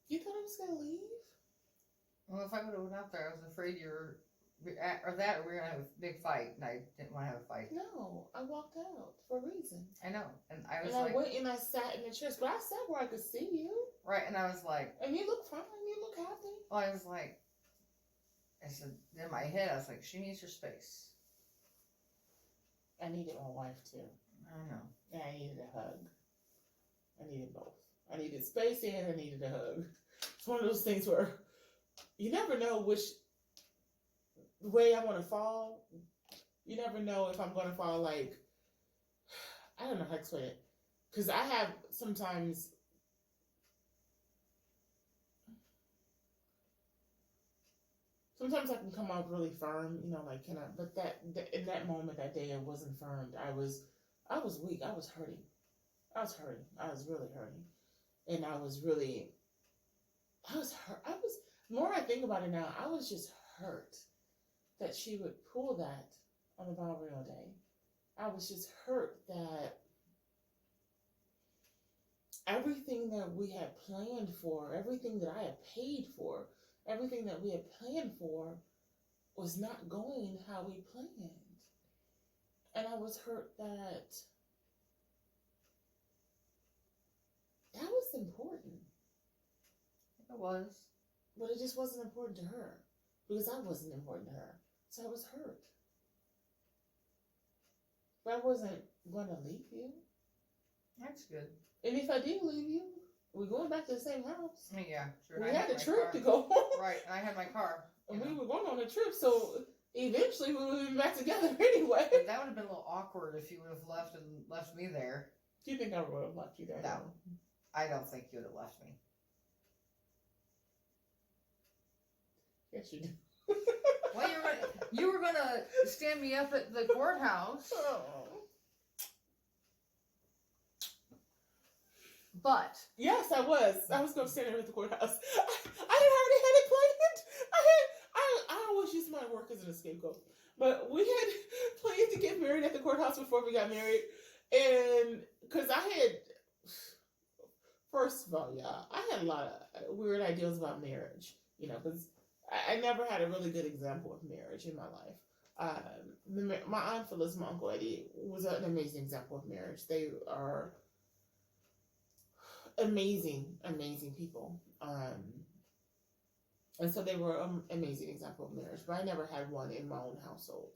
you thought I was gonna leave? Well, if I would have went out there, I was afraid we were gonna have a big fight, and I didn't want to have a fight. No, I walked out for a reason. I know, and I went and I sat in the chairs, but I sat where I could see you. Right, and I was like, and you look fine. You look happy. Well, I was like, I said in my head, I was like, she needs her space. I needed my wife too. I know. And I needed a hug. I needed both. I needed space and I needed a hug. It's one of those things where you never know which way I want to fall. You never know if I'm going to fall like, I don't know how to explain it. Because I have sometimes, I can come out really firm, like, but in that moment, that day, I wasn't firm. I was weak. I was hurting. I was really hurting. And I was hurt. The more I think about it now, I was just hurt that she would pull that on the Valreal day. I was just hurt that everything that we had planned for, everything that I had paid for, everything that we had planned for was not going how we planned. And I was hurt that was important. It was. But it just wasn't important to her. Because I wasn't important to her. So I was hurt. But I wasn't going to leave you. That's good. And if I did leave you, we're going back to the same house. Yeah, sure. We had a trip to go on. Right, I had my car. And we were going on a trip, so eventually we would have been back together anyway. But that would have been a little awkward if you would have left me there. Do you think I would have left you there? No. I don't think you would have left me. Yes, you did. Well, you were gonna stand me up at the courthouse. Oh. But Yes, I was. I was going to stand there at the courthouse. I had already had it planned. I always use my work as an scapegoat. But we had planned to get married at the courthouse before we got married. And because first of all, y'all, I had a lot of weird ideas about marriage. Because I never had a really good example of marriage in my life. My Aunt Phyllis, my Uncle Eddie was an amazing example of marriage. They are amazing people. And so they were an amazing example of marriage. But I never had one in my own household.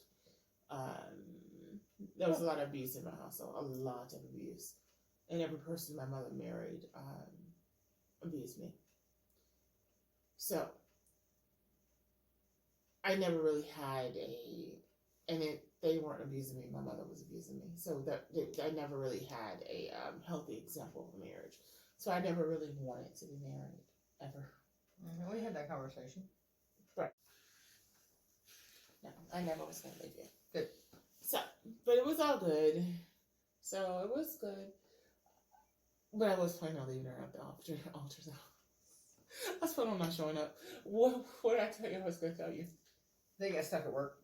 There was a lot of abuse in my household. A lot of abuse. And every person my mother married abused me. So I never really had they weren't abusing me. My mother was abusing me. So I never really had a healthy example of marriage. So I never really wanted to be married, ever. We had that conversation. Right. No, I never was going to leave you. Good. So, but it was all good. So it was good. But I was planning on leaving her at the altar. So I was planning on not showing up. What did I tell you I was going to tell you? They got stuck at work.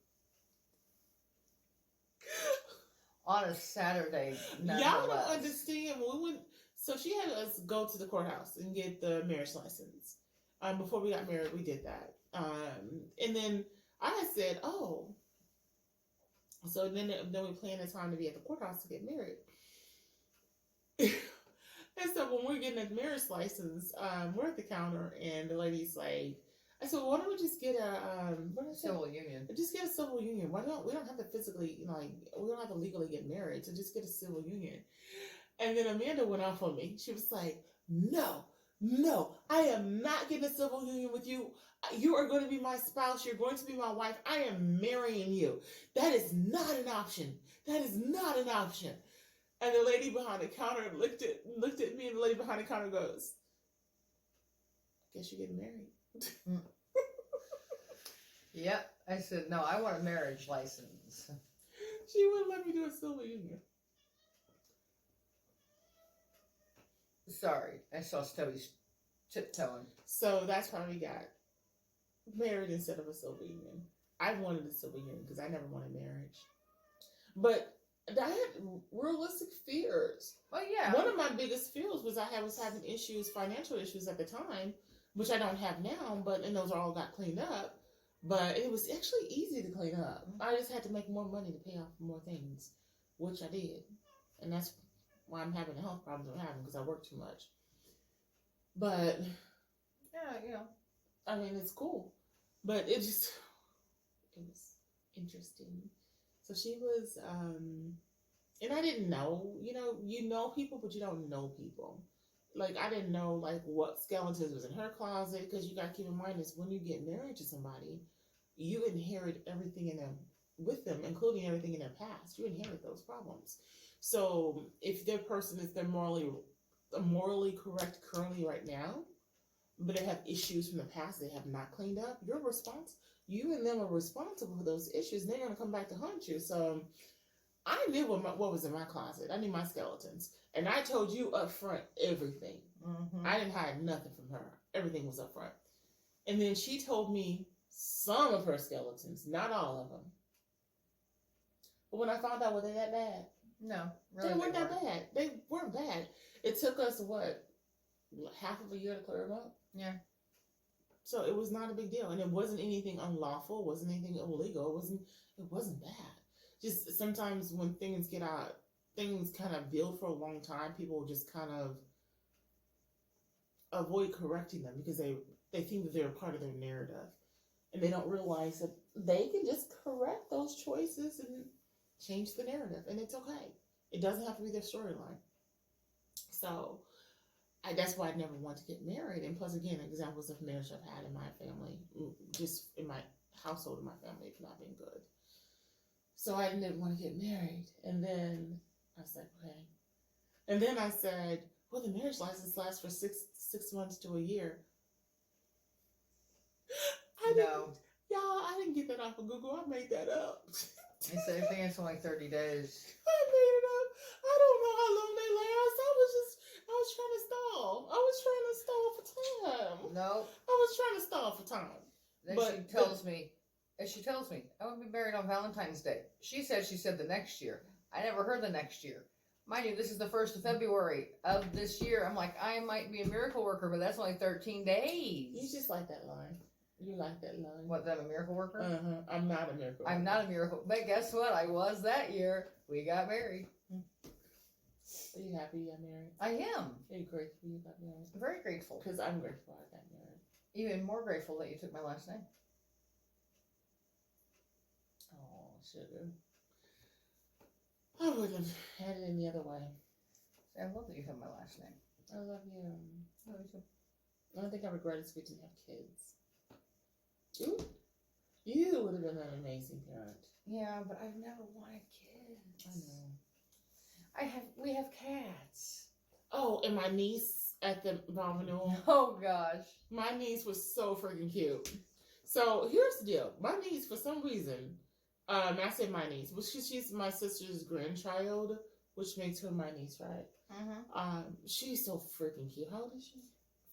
On a Saturday. Y'all don't understand. So she had us go to the courthouse and get the marriage license. Before we got married, we did that. And then I had said, oh. So then we planned a time to be at the courthouse to get married. And so when we're getting a marriage license, we're at the counter and the lady's like, I said, well, why don't we just get a civil union? Just get a civil union. We don't have to physically, we don't have to legally get married. So just get a civil union. And then Amanda went off on me. She was like, no, I am not getting a civil union with you. You are going to be my spouse. You're going to be my wife. I am marrying you. That is not an option. That is not an option. And the lady behind the counter looked at me, and the lady behind the counter goes, guess you're getting married. Yep. I said, no, I want a marriage license. She wouldn't let me do a civil union. Sorry, I saw Stubby's tiptoeing. So that's why we got married instead of a civil union. I wanted a civil union because I never wanted marriage. But I had realistic fears. Oh, yeah. One of my biggest fears was I was having financial issues at the time, which I don't have now, and those all got cleaned up. But it was actually easy to clean up. I just had to make more money to pay off more things, which I did. And that's why I'm having the health problems I'm having, because I work too much. But, yeah, I mean, it's cool. But it was interesting So she was, and I didn't know, you know people, but you don't know people. Like, I didn't know, like, what skeletons was in her closet, because you got to keep in mind is when you get married to somebody, you inherit everything in them with them, including everything in their past. You inherit those problems. So if their person is they're morally correct currently right now, but they have issues from the past they have not cleaned up, you and them are responsible for those issues, and they're going to come back to haunt you. So I knew what was in my closet. I knew my skeletons. And I told you up front everything. Mm-hmm. I didn't hide nothing from her. Everything was up front. And then she told me some of her skeletons, not all of them. But when I found out, were they that bad? No, really, They weren't that bad. They weren't bad. It took us, half of a year to clear them up? Yeah. So it was not a big deal. And it wasn't anything unlawful. It wasn't anything illegal. It wasn't bad. Just sometimes when things get out, things kind of build for a long time, people just kind of avoid correcting them because they think that they're a part of their narrative. And they don't realize that they can just correct those choices and change the narrative. And it's okay. It doesn't have to be their storyline. So that's why I never wanted to get married. And plus, again, examples of marriage I've had in my family, just in my household, in my family, have not been good. So I didn't want to get married. And then I was like, okay. And then I said, well, the marriage license lasts for six months to a year. I didn't get that off of Google. I made that up. They say I think it's only 30 days. I made it up. I don't know how long they last. I was trying to stall. I was trying to stall for time. No. I was trying to stall for time. Then she tells me, I want to be married on Valentine's Day. She said the next year. I never heard the next year. Mind you, this is the 1st of February of this year. I'm like, I might be a miracle worker, but that's only 13 days. You just like that line. You like that line. What, that I'm a miracle worker? Uh-huh. I'm not a miracle worker. I'm not a miracle. But guess what? I was that year. We got married. Are you happy you got married? I am. Are you grateful you got married? Very grateful. Because I'm grateful I got married. Even more grateful that you took my last name. Oh, sugar. I wouldn't have had it any other way. I love that you have my last name. I love you. I love you too. The only thing I regret is we didn't have kids. You would have been an amazing parent. Yeah, but I've never wanted kids. I know. We have cats. Oh, and my niece at the vow renewal. Oh gosh. My niece was so freaking cute. So here's the deal. My niece, for some reason, I say my niece, but she's my sister's grandchild, which makes her my niece, right? Mm-hmm. She's so freaking cute. How old is she?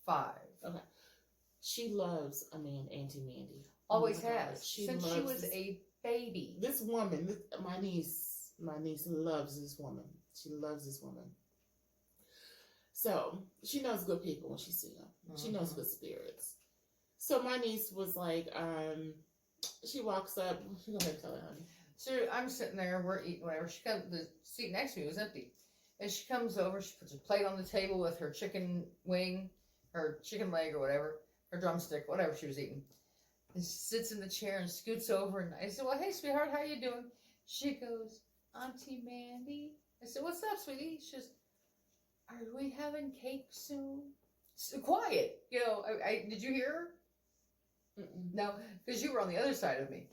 5. Okay. She loves Auntie Mandy. Always Oh has. Since she was a baby. This woman, my niece loves this woman. She loves this woman. So she knows good people when she sees them. She knows good spirits. So my niece was like, she walks up. Go ahead and tell her, honey. So I'm sitting there, we're eating whatever. She comes, the seat next to me was empty. And she comes over, she puts a plate on the table with her chicken wing, her chicken leg or whatever, her drumstick, whatever she was eating. And she sits in the chair and scoots over, and I said, well, hey, sweetheart, how you doing? She goes, Auntie Mandy. I said, what's up, sweetie? She goes, are we having cake soon? So quiet. Did you hear her? Mm-mm. No, because you were on the other side of me.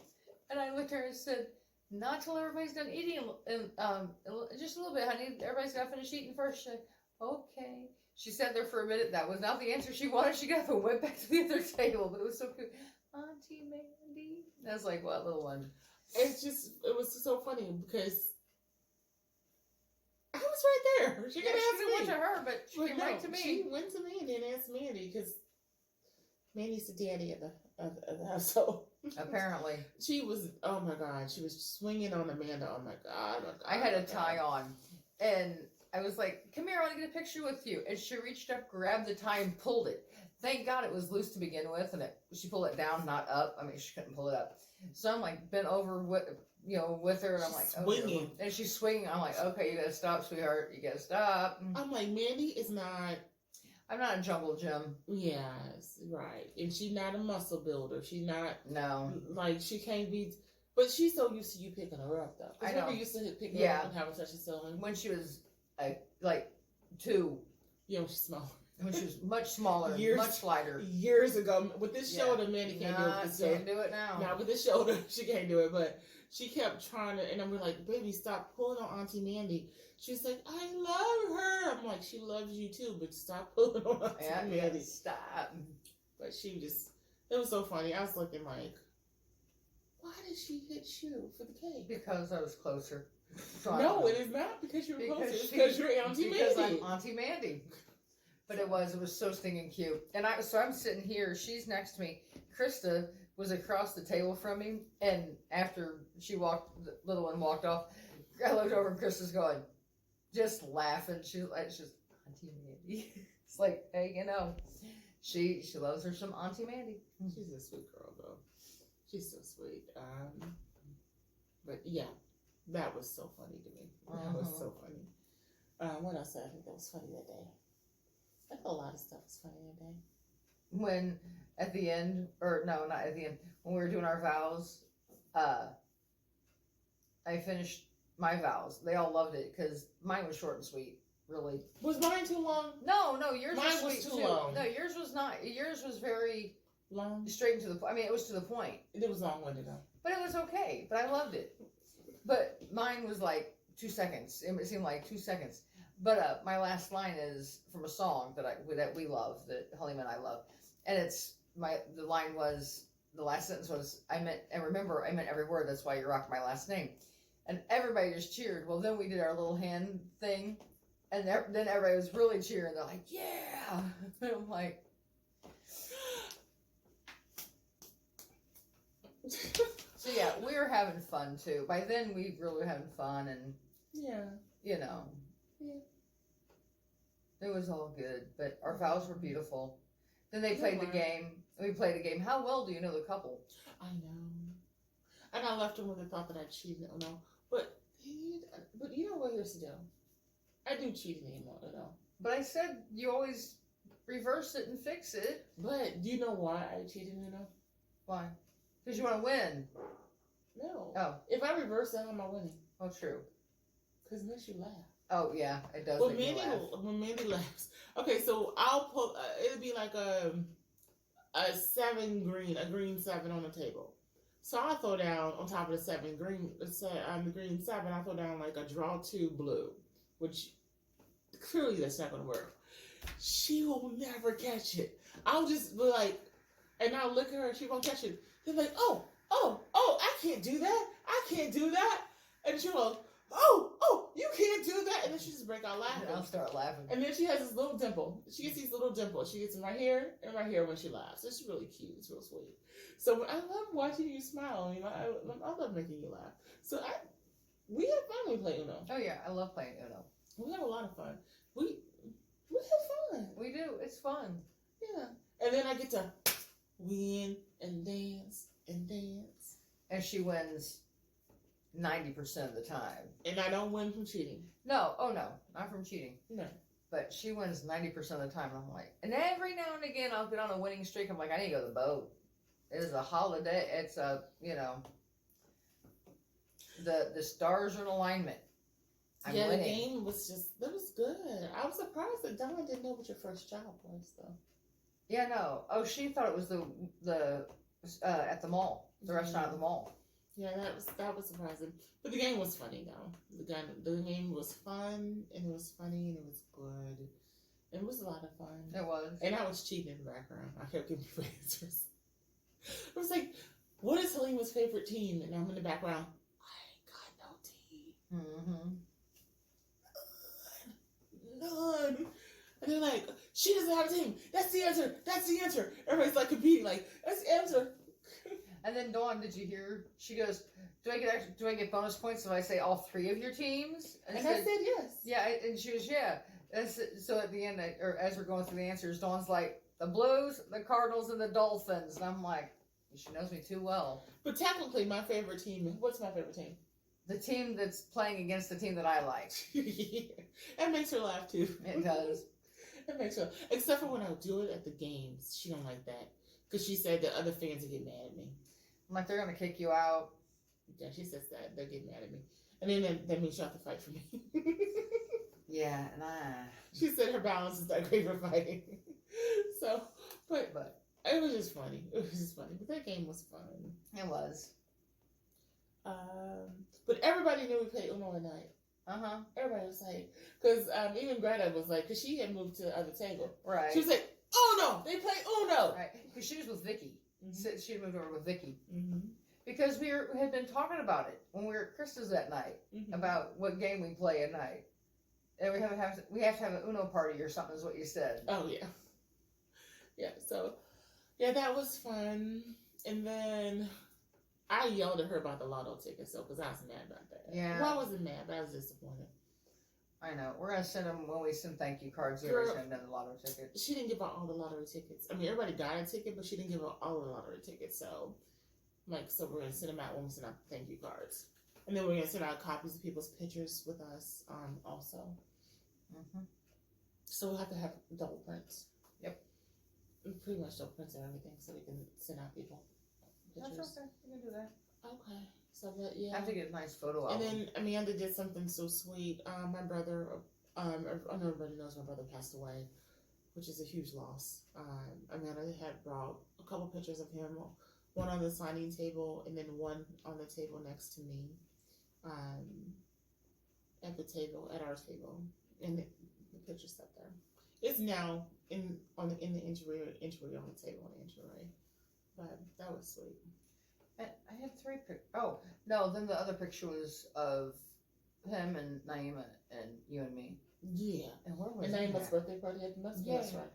And I looked at her and said, not till everybody's done eating, just a little bit, honey. Everybody's got to finish eating first. She said, okay. She sat there for a minute. That was not the answer she wanted. She got up and went back to the other table, but it was so cute. Auntie Mandy. And I was like, what little one? It was so funny because I was right there. She could ask me. Went to her, but she came right to me. She went to me and then asked Mandy because Mandy's the daddy of the household. Apparently. She was, oh my God, she was swinging on Amanda. Oh my God. I had a tie on and I was like, come here, I want to get a picture with you. And she reached up, grabbed the tie and pulled it. Thank God it was loose to begin with, and she pulled it down, not up. I mean, she couldn't pull it up. So I'm like bent over with her, and I'm like, swinging. And she's swinging. I'm like, okay, you gotta stop, sweetheart. You gotta stop. I'm like, Mandy is not. I'm not a jungle gym. Yes, right. And she's not a muscle builder. She's not. No. Like, she can't be But she's so used to you picking her up, though. I Because remember know. you used to pick her Yeah. up and have her touch the ceiling? When she was like 2, Yeah, when she's small. when she was much smaller, Years- much lighter. Years ago. With this Yeah. shoulder, Mandy can't do it. With this Can't shoulder. do it now. Now, with this shoulder, she can't do it. But she kept trying to, and I'm like, baby, stop pulling on Auntie Mandy. She's like, I love her. I'm like, she loves you too, but stop pulling on Auntie Yeah, Mandy. stop. But she just, it was so funny. I was looking like, why did she hit you for the cake? Because I was closer. So I No, don't it know. is not because you're Because closer. It's she- because you're Auntie Because Mandy. I'm Auntie Mandy. But it was so stinking cute. And so I'm sitting here, she's next to me. Krista was across the table from me, and after the little one walked off, I looked over and Krista's going, just laughing. She's Auntie Mandy. It's like, hey, she loves her some Auntie Mandy. She's a sweet girl, though. She's so sweet. But yeah, that was so funny to me. That was so funny. What else did I think that was funny that day? I think a lot of stuff was funny that day. When at the end, or no, not at the end, when we were doing our vows, I finished my vows. They all loved it because mine was short and sweet. Really. Was mine too long? No, yours Mine was was sweet too too. long. No, yours was not. Yours was very Long? straight and to the point. I mean, it was to the point, It was long-winded, though. but it was okay. But I loved it. But mine was like 2 seconds. It seemed like 2 seconds. But my last line is from a song that we love, that Halima and I love, and the last sentence was, I meant every word. That's why you rock my last name, and everybody just cheered. Well, then we did our little hand thing, and then everybody was really cheering. They're like, yeah. And I'm like, so yeah, we were having fun too. By then, we really were having fun, and Yeah. Yeah. It was all good, but our vows were beautiful. Then they played the game. We played the game. How well do you know the couple? I know. And I left him with the thought that I cheated. Oh, no. But you know what? Here's the deal. I do cheat in the no. But I said you always reverse it and fix it. But do you know why I cheated in no? Why? Because you want to win. No. Oh. If I reverse that, I'm not winning. Oh, true. Because it makes you laugh. Oh, yeah. It does When make me laugh. Mandy laughs. Okay, so I'll pull, it'll be like a green 7 on the table. So I'll throw down on top of the 7 green, the green 7, I'll throw down like a draw 2 blue, which clearly that's not going to work. She will never catch it. I'll just be like, and I'll look at her and she won't catch it. They're like, oh, I can't do that. I can't do that. And she'll go, oh, you can't do that. And then she just break out laughing. And I'll start laughing. And then she has this little dimple. She gets these little dimples. She gets them right here and right here when she laughs. It's really cute. It's real sweet. So I love watching you smile. I mean, I love making you laugh. So we have fun when we play Uno. Oh, yeah. I love playing Uno. We have a lot of fun. We have fun. We do. It's fun. Yeah. And then I get to win and dance and dance. And she wins 90% of the time. And I don't win from cheating. No. Oh, no. Not from cheating. No. But she wins 90% of the time. And I'm like, and every now and again I'll get on a winning streak. I'm like, I need to go to the boat. It is a holiday. It's the stars are in alignment. I'm yeah, winning. the game was that was good. I was surprised that Donna didn't know what your first job was, though. Yeah, no. Oh, she thought it was the at the mall, the restaurant at the mall. Yeah, that was surprising. But the game was funny, though. The game was fun, and it was funny, and it was good. It was a lot of fun. It was. And I was cheating in the background. I kept giving you answers. I was like, what is Halima's favorite team? And I'm in the background, I ain't got no team. Mm-hmm. None. And they're like, she doesn't have a team. That's the answer. That's the answer. Everybody's like competing, like, that's the answer. And then Dawn, did you hear? She goes, do I get bonus points if I say all 3 of your teams? And I said yes. Yeah, and she was, yeah. So at the end, or as we're going through the answers, Dawn's like, the Blues, the Cardinals, and the Dolphins. And I'm like, she knows me too well. But technically, my favorite team, what's my favorite team? The team that's playing against the team that I like. It makes her laugh, too. It does. It makes her, except for when I do it at the games. She don't like that. Because she said that other fans would get mad at me. I'm like, they're going to kick you out. Yeah, she says that they'll get mad at me, and then that means she'll have to fight for me. Yeah, and She said her balance is not great for fighting. So, but it was just funny. It was just funny. But that game was fun. it was. But everybody knew we played Uno at night. Everybody was like, because even Greta was like, because she had moved to the other table. Right. She was like, Uno! They play Uno! Right. Because she was with Vicky. Mm-hmm. She moved over with Vicky. Mm-hmm. Because we had been talking about it when we were at Krista's that night, about what game we play at night. And we have to have an Uno party or something is what you said. Oh, yeah. Yeah, so, yeah, that was fun. And then I yelled at her about the lotto tickets, because I was mad about that. Yeah. Well, I wasn't mad, but I was disappointed. I know. We're going to send them, when we send thank you cards, we're going to send them the lotto tickets. She didn't give out all the lottery tickets. I mean, everybody got a ticket, but she didn't give out all the lottery tickets. So we're going to send them out when we send out the thank you cards. And then we're going to send out copies of people's pictures with us also. So we'll have to have double prints. Yep. Pretty much double prints and everything, so we can send out people pictures. That's okay. You can do that. Okay. So, but yeah. I have to get a nice photo And album. then Amanda did something so sweet. My brother, I know everybody knows my brother passed away, which is a huge loss. Amanda had brought a couple pictures of him, one on the signing table and then one on the table next to me, at our table, and the picture sat there. It's now in the entry on the table on the entry, but that was sweet. I had 3 pictures. Oh, no, then the other picture was of him and Naima and you and me. Yeah. And where was and it Naima's at? birthday party at the Mexican restaurant.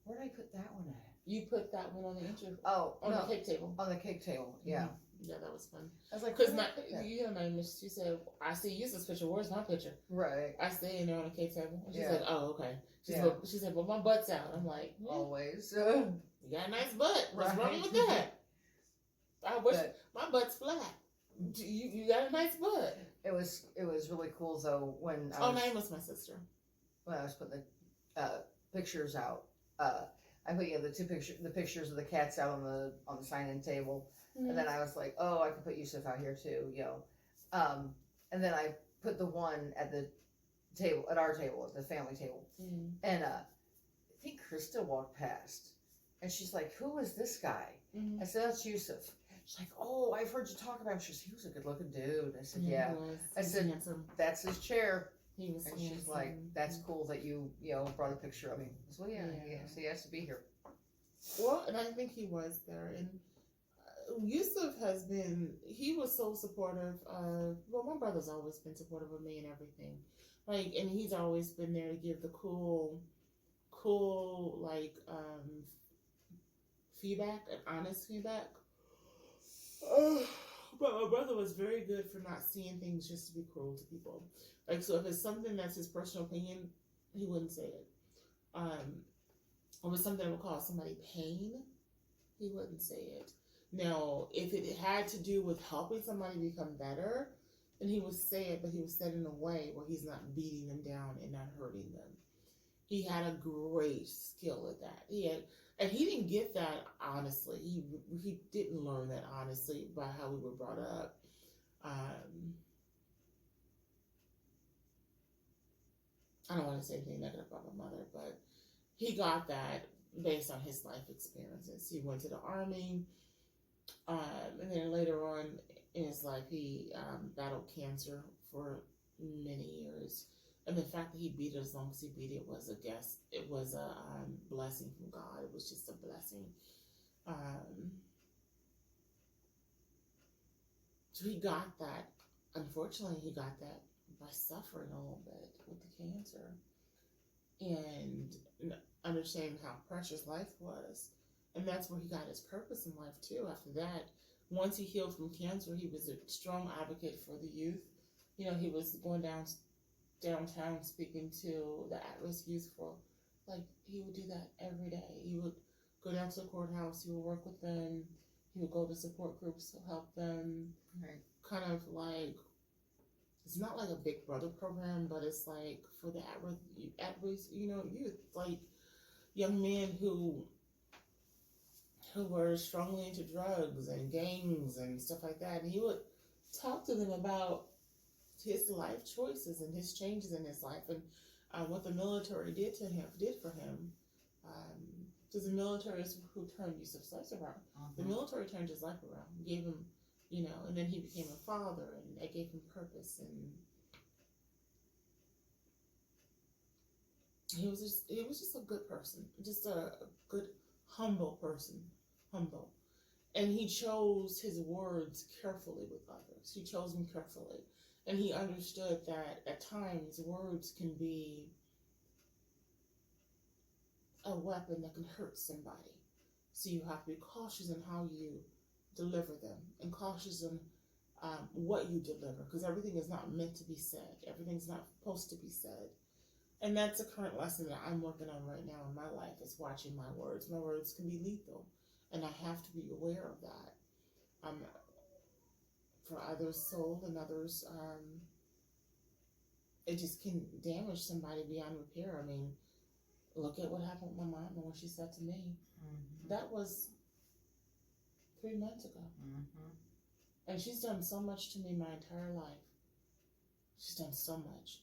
Where did I put that one at? You put that one on the entry. Oh, on no. the cake table. On the cake table, yeah. Yeah, that was fun. I was like, because where Naima, she said, "I see Yusa's picture. Where's my picture?" Right. I stay in there on the cake table. And she's Yeah. like, "Oh, okay." She said, "Well, my butt's out." I'm like, Always. You got a nice butt. What's wrong with that? I wish my butt's flat. You got a nice butt. It was really cool though when Naima's my sister. When I was putting the pictures out. I put the pictures of the cats out on the sign-in table, and then I was like, oh, I could put Yusuf out here too, and then I put the one at the table at our table at the family table, and I think Krista walked past, and she's like, who is this guy? I said, that's Yusuf. She's like, oh, I've heard you talk about him. She said, he was a good-looking dude. I said, yeah. I said, handsome. That's his chair. He was And handsome. she's like, that's cool that you brought a picture of him. I said, well, yeah, so he has to be here. Well, and I think he was there. And Yusuf he was so supportive of, my brother's always been supportive of me and everything. And he's always been there to give the cool, feedback, and honest feedback. But my brother was very good for not seeing things just to be cruel to people. So if it's something that's his personal opinion, he wouldn't say it. If it's something that would cause somebody pain, he wouldn't say it. Now, if it had to do with helping somebody become better, then he would say it, but he would say it in a way where he's not beating them down and not hurting them. He had a great skill at that. And he didn't get that honestly. He didn't learn that honestly by how we were brought up. I don't want to say anything negative about my mother, but he got that based on his life experiences. He went to the army, and then later on in his life, he battled cancer for many years. And the fact that he beat it as long as he beat it was a blessing from God. It was just a blessing. So he got that. Unfortunately, he got that by suffering a little bit with the cancer and understanding how precious life was. And that's where he got his purpose in life too. After that, once he healed from cancer, he was a strong advocate for the youth. He was going downtown speaking to the at-risk youth he would do that every day. He would go down to the courthouse, he would work with them, he would go to support groups to help them. Right. Kind of it's not like a Big Brother program, but it's for the at-risk youth, young men who were strongly into drugs and gangs and stuff like that. And he would talk to them about his life choices and his changes in his life, and what the military did for him. Because the military is who turned Yusuf's life around. The military turned his life around, gave him, and then he became a father, and it gave him purpose, and he was just a good person, just a good, humble person, humble. And he chose his words carefully with others. He chose them carefully. And he understood that at times words can be a weapon that can hurt somebody. So you have to be cautious in how you deliver them, and cautious in what you deliver, because everything is not meant to be said. Everything's not supposed to be said. And that's a current lesson that I'm working on right now in my life, is watching my words. My words can be lethal, and I have to be aware of that. For others' soul and others, it just can damage somebody beyond repair. I mean, look at what happened with my mom and what she said to me. That was 3 months ago. And she's done so much to me my entire life. She's done so much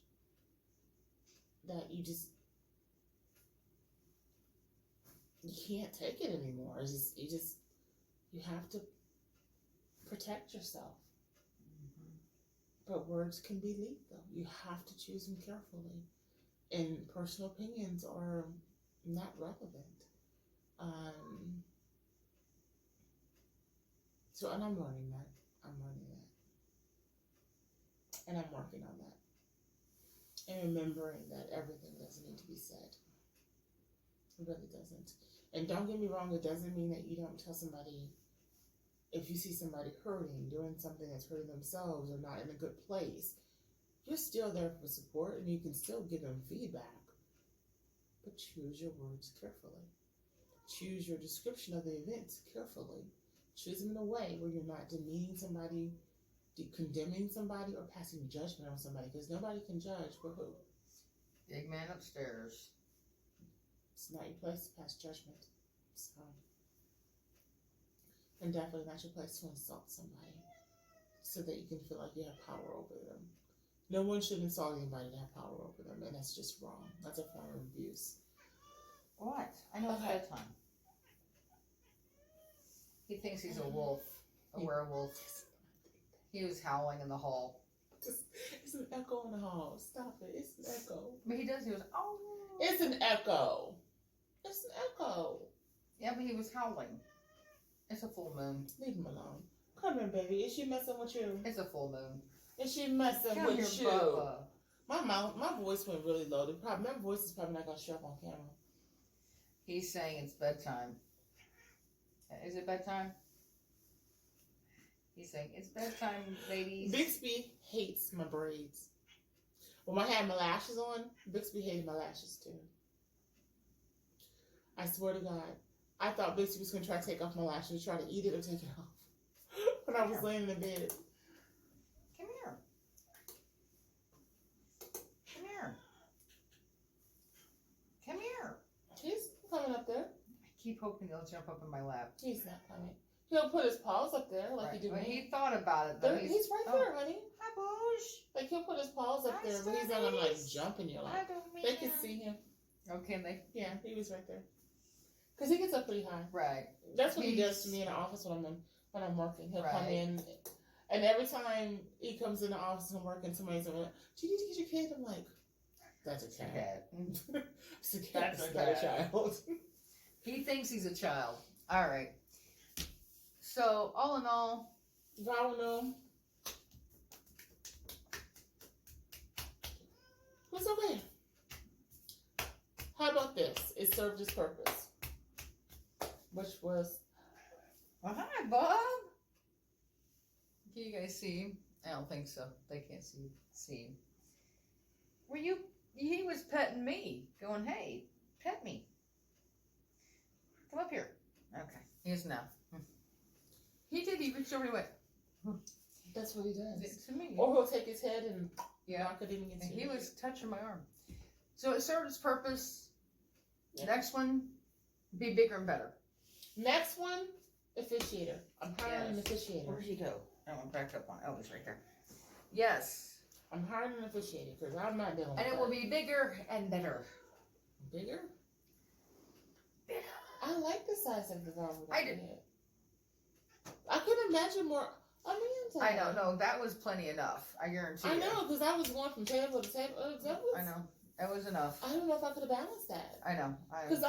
that you can't take it anymore. You have to protect yourself. But words can be lethal. You have to choose them carefully. And personal opinions are not relevant. And I'm learning that. And I'm working on that. And remembering that everything doesn't need to be said. It really doesn't. And don't get me wrong, it doesn't mean that you don't tell somebody, if you see somebody hurting, doing something that's hurting themselves or not in a good place, you're still there for support, and you can still give them feedback. But choose your words carefully. Choose your description of the events carefully. Choose them in a way where you're not demeaning somebody, condemning somebody, or passing judgment on somebody, because nobody can judge but who? Big man upstairs. It's not your place to pass judgment. So, and definitely not your place to insult somebody so that you can feel like you have power over them. No one should insult anybody to have power over them, and that's just wrong. That's a form of abuse. What? I know it's bedtime. He thinks he's a wolf, a werewolf. He was howling in the hall. It's an echo in the hall. Stop it. It's an echo. But he does. He was, oh. It's an echo. It's an echo. Yeah, but he was howling. It's a full moon. Leave him alone. Come here, baby. Is she messing with you? It's a full moon. Is she messing Come with here, you? Bubba. My voice went really low. My voice is probably not going to show up on camera. He's saying it's bedtime. Is it bedtime? He's saying it's bedtime, ladies. Bixby hates my braids. When I had my lashes on, Bixby hated my lashes too. I swear to God, I thought Bixby was going to try to take off my lashes, try to eat it or take it off when I was laying in the bed. Come here. Come here. Come here. He's coming up there. I keep hoping he'll jump up in my lap. He's not coming. He'll put his paws up there like he did Well, me. he thought about it though. He's right there, honey. Hi, Boosh. Like he'll put his paws up there, but he's not gonna like jump in your lap. They can see him. Oh, can they? Yeah, he was right there. Cause he gets up pretty high. Right. That's what he does to me in the office when I'm working. He'll come in, and every time he comes in the office and I'm working, somebody's like, "Do you need to get your kid?" I'm like, "That's a cat. It's a cat. That's not a child." He thinks he's a child. All right. So all in all, Vow. It's okay. How about this? It served its purpose. Which was... hi, Bob. Can you guys see him? I don't think so. They can't see him. He was petting me, going, hey, pet me. Come up here. Okay, here's now. He did, he reached over and went. That's what he does. To me. Or he'll take his head and knock it in against He was touching my arm. So it served its purpose. Yeah. Next one, be bigger and better. Next one, officiator. I'm I'm hiring an officiator. Where'd he go? I went back up on. Oh, he's right there. Yes. I'm hiring an officiator because I'm not dealing with And it will be bigger and better. bigger. I like the size of the table. I did. I couldn't imagine more. I know. No, that was plenty enough. I guarantee. I know because I was going from table to table. I know. It was enough. I don't know if I could have balanced that. I know. Because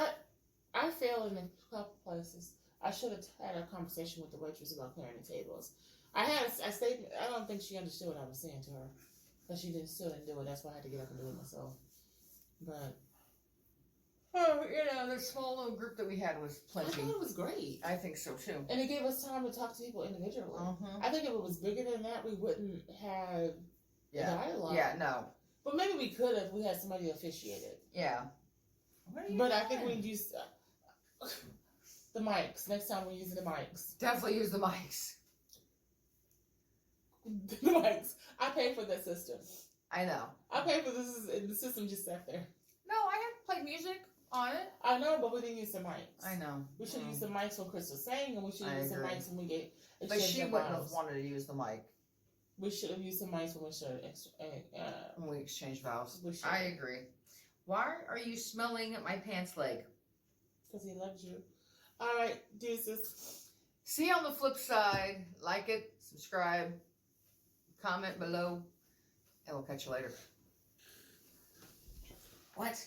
I failed in a couple places. I should have had a conversation with the waitress about clearing the tables. I statement. I don't think she understood what I was saying to her, because she still didn't do it. That's why I had to get up and do it myself. But the small little group that we had was I plenty. thought it was great, I think so too. and it gave us time to talk to people individually. Uh-huh. I think if it was bigger than that, we wouldn't have dialogue. Yeah. No. But maybe we could if we had somebody officiate it. Yeah. But I think we'd use the mics. Next time we're using the mics. Definitely use the mics. The mics. I pay for that system. I know. I pay for this, and the system just sat there. No, I had played music on it. I know, but we didn't use the mics. I know. We should use the mics when Chris was saying, and we should use the mics when we get. But she wouldn't have wanted to use the mic. We should have used the mics when we should. When we exchange vows. We should. I agree. Why are you smelling my pants leg? Because he loves you. All right, deuces. See you on the flip side. Like it, subscribe, comment below, and we'll catch you later. What?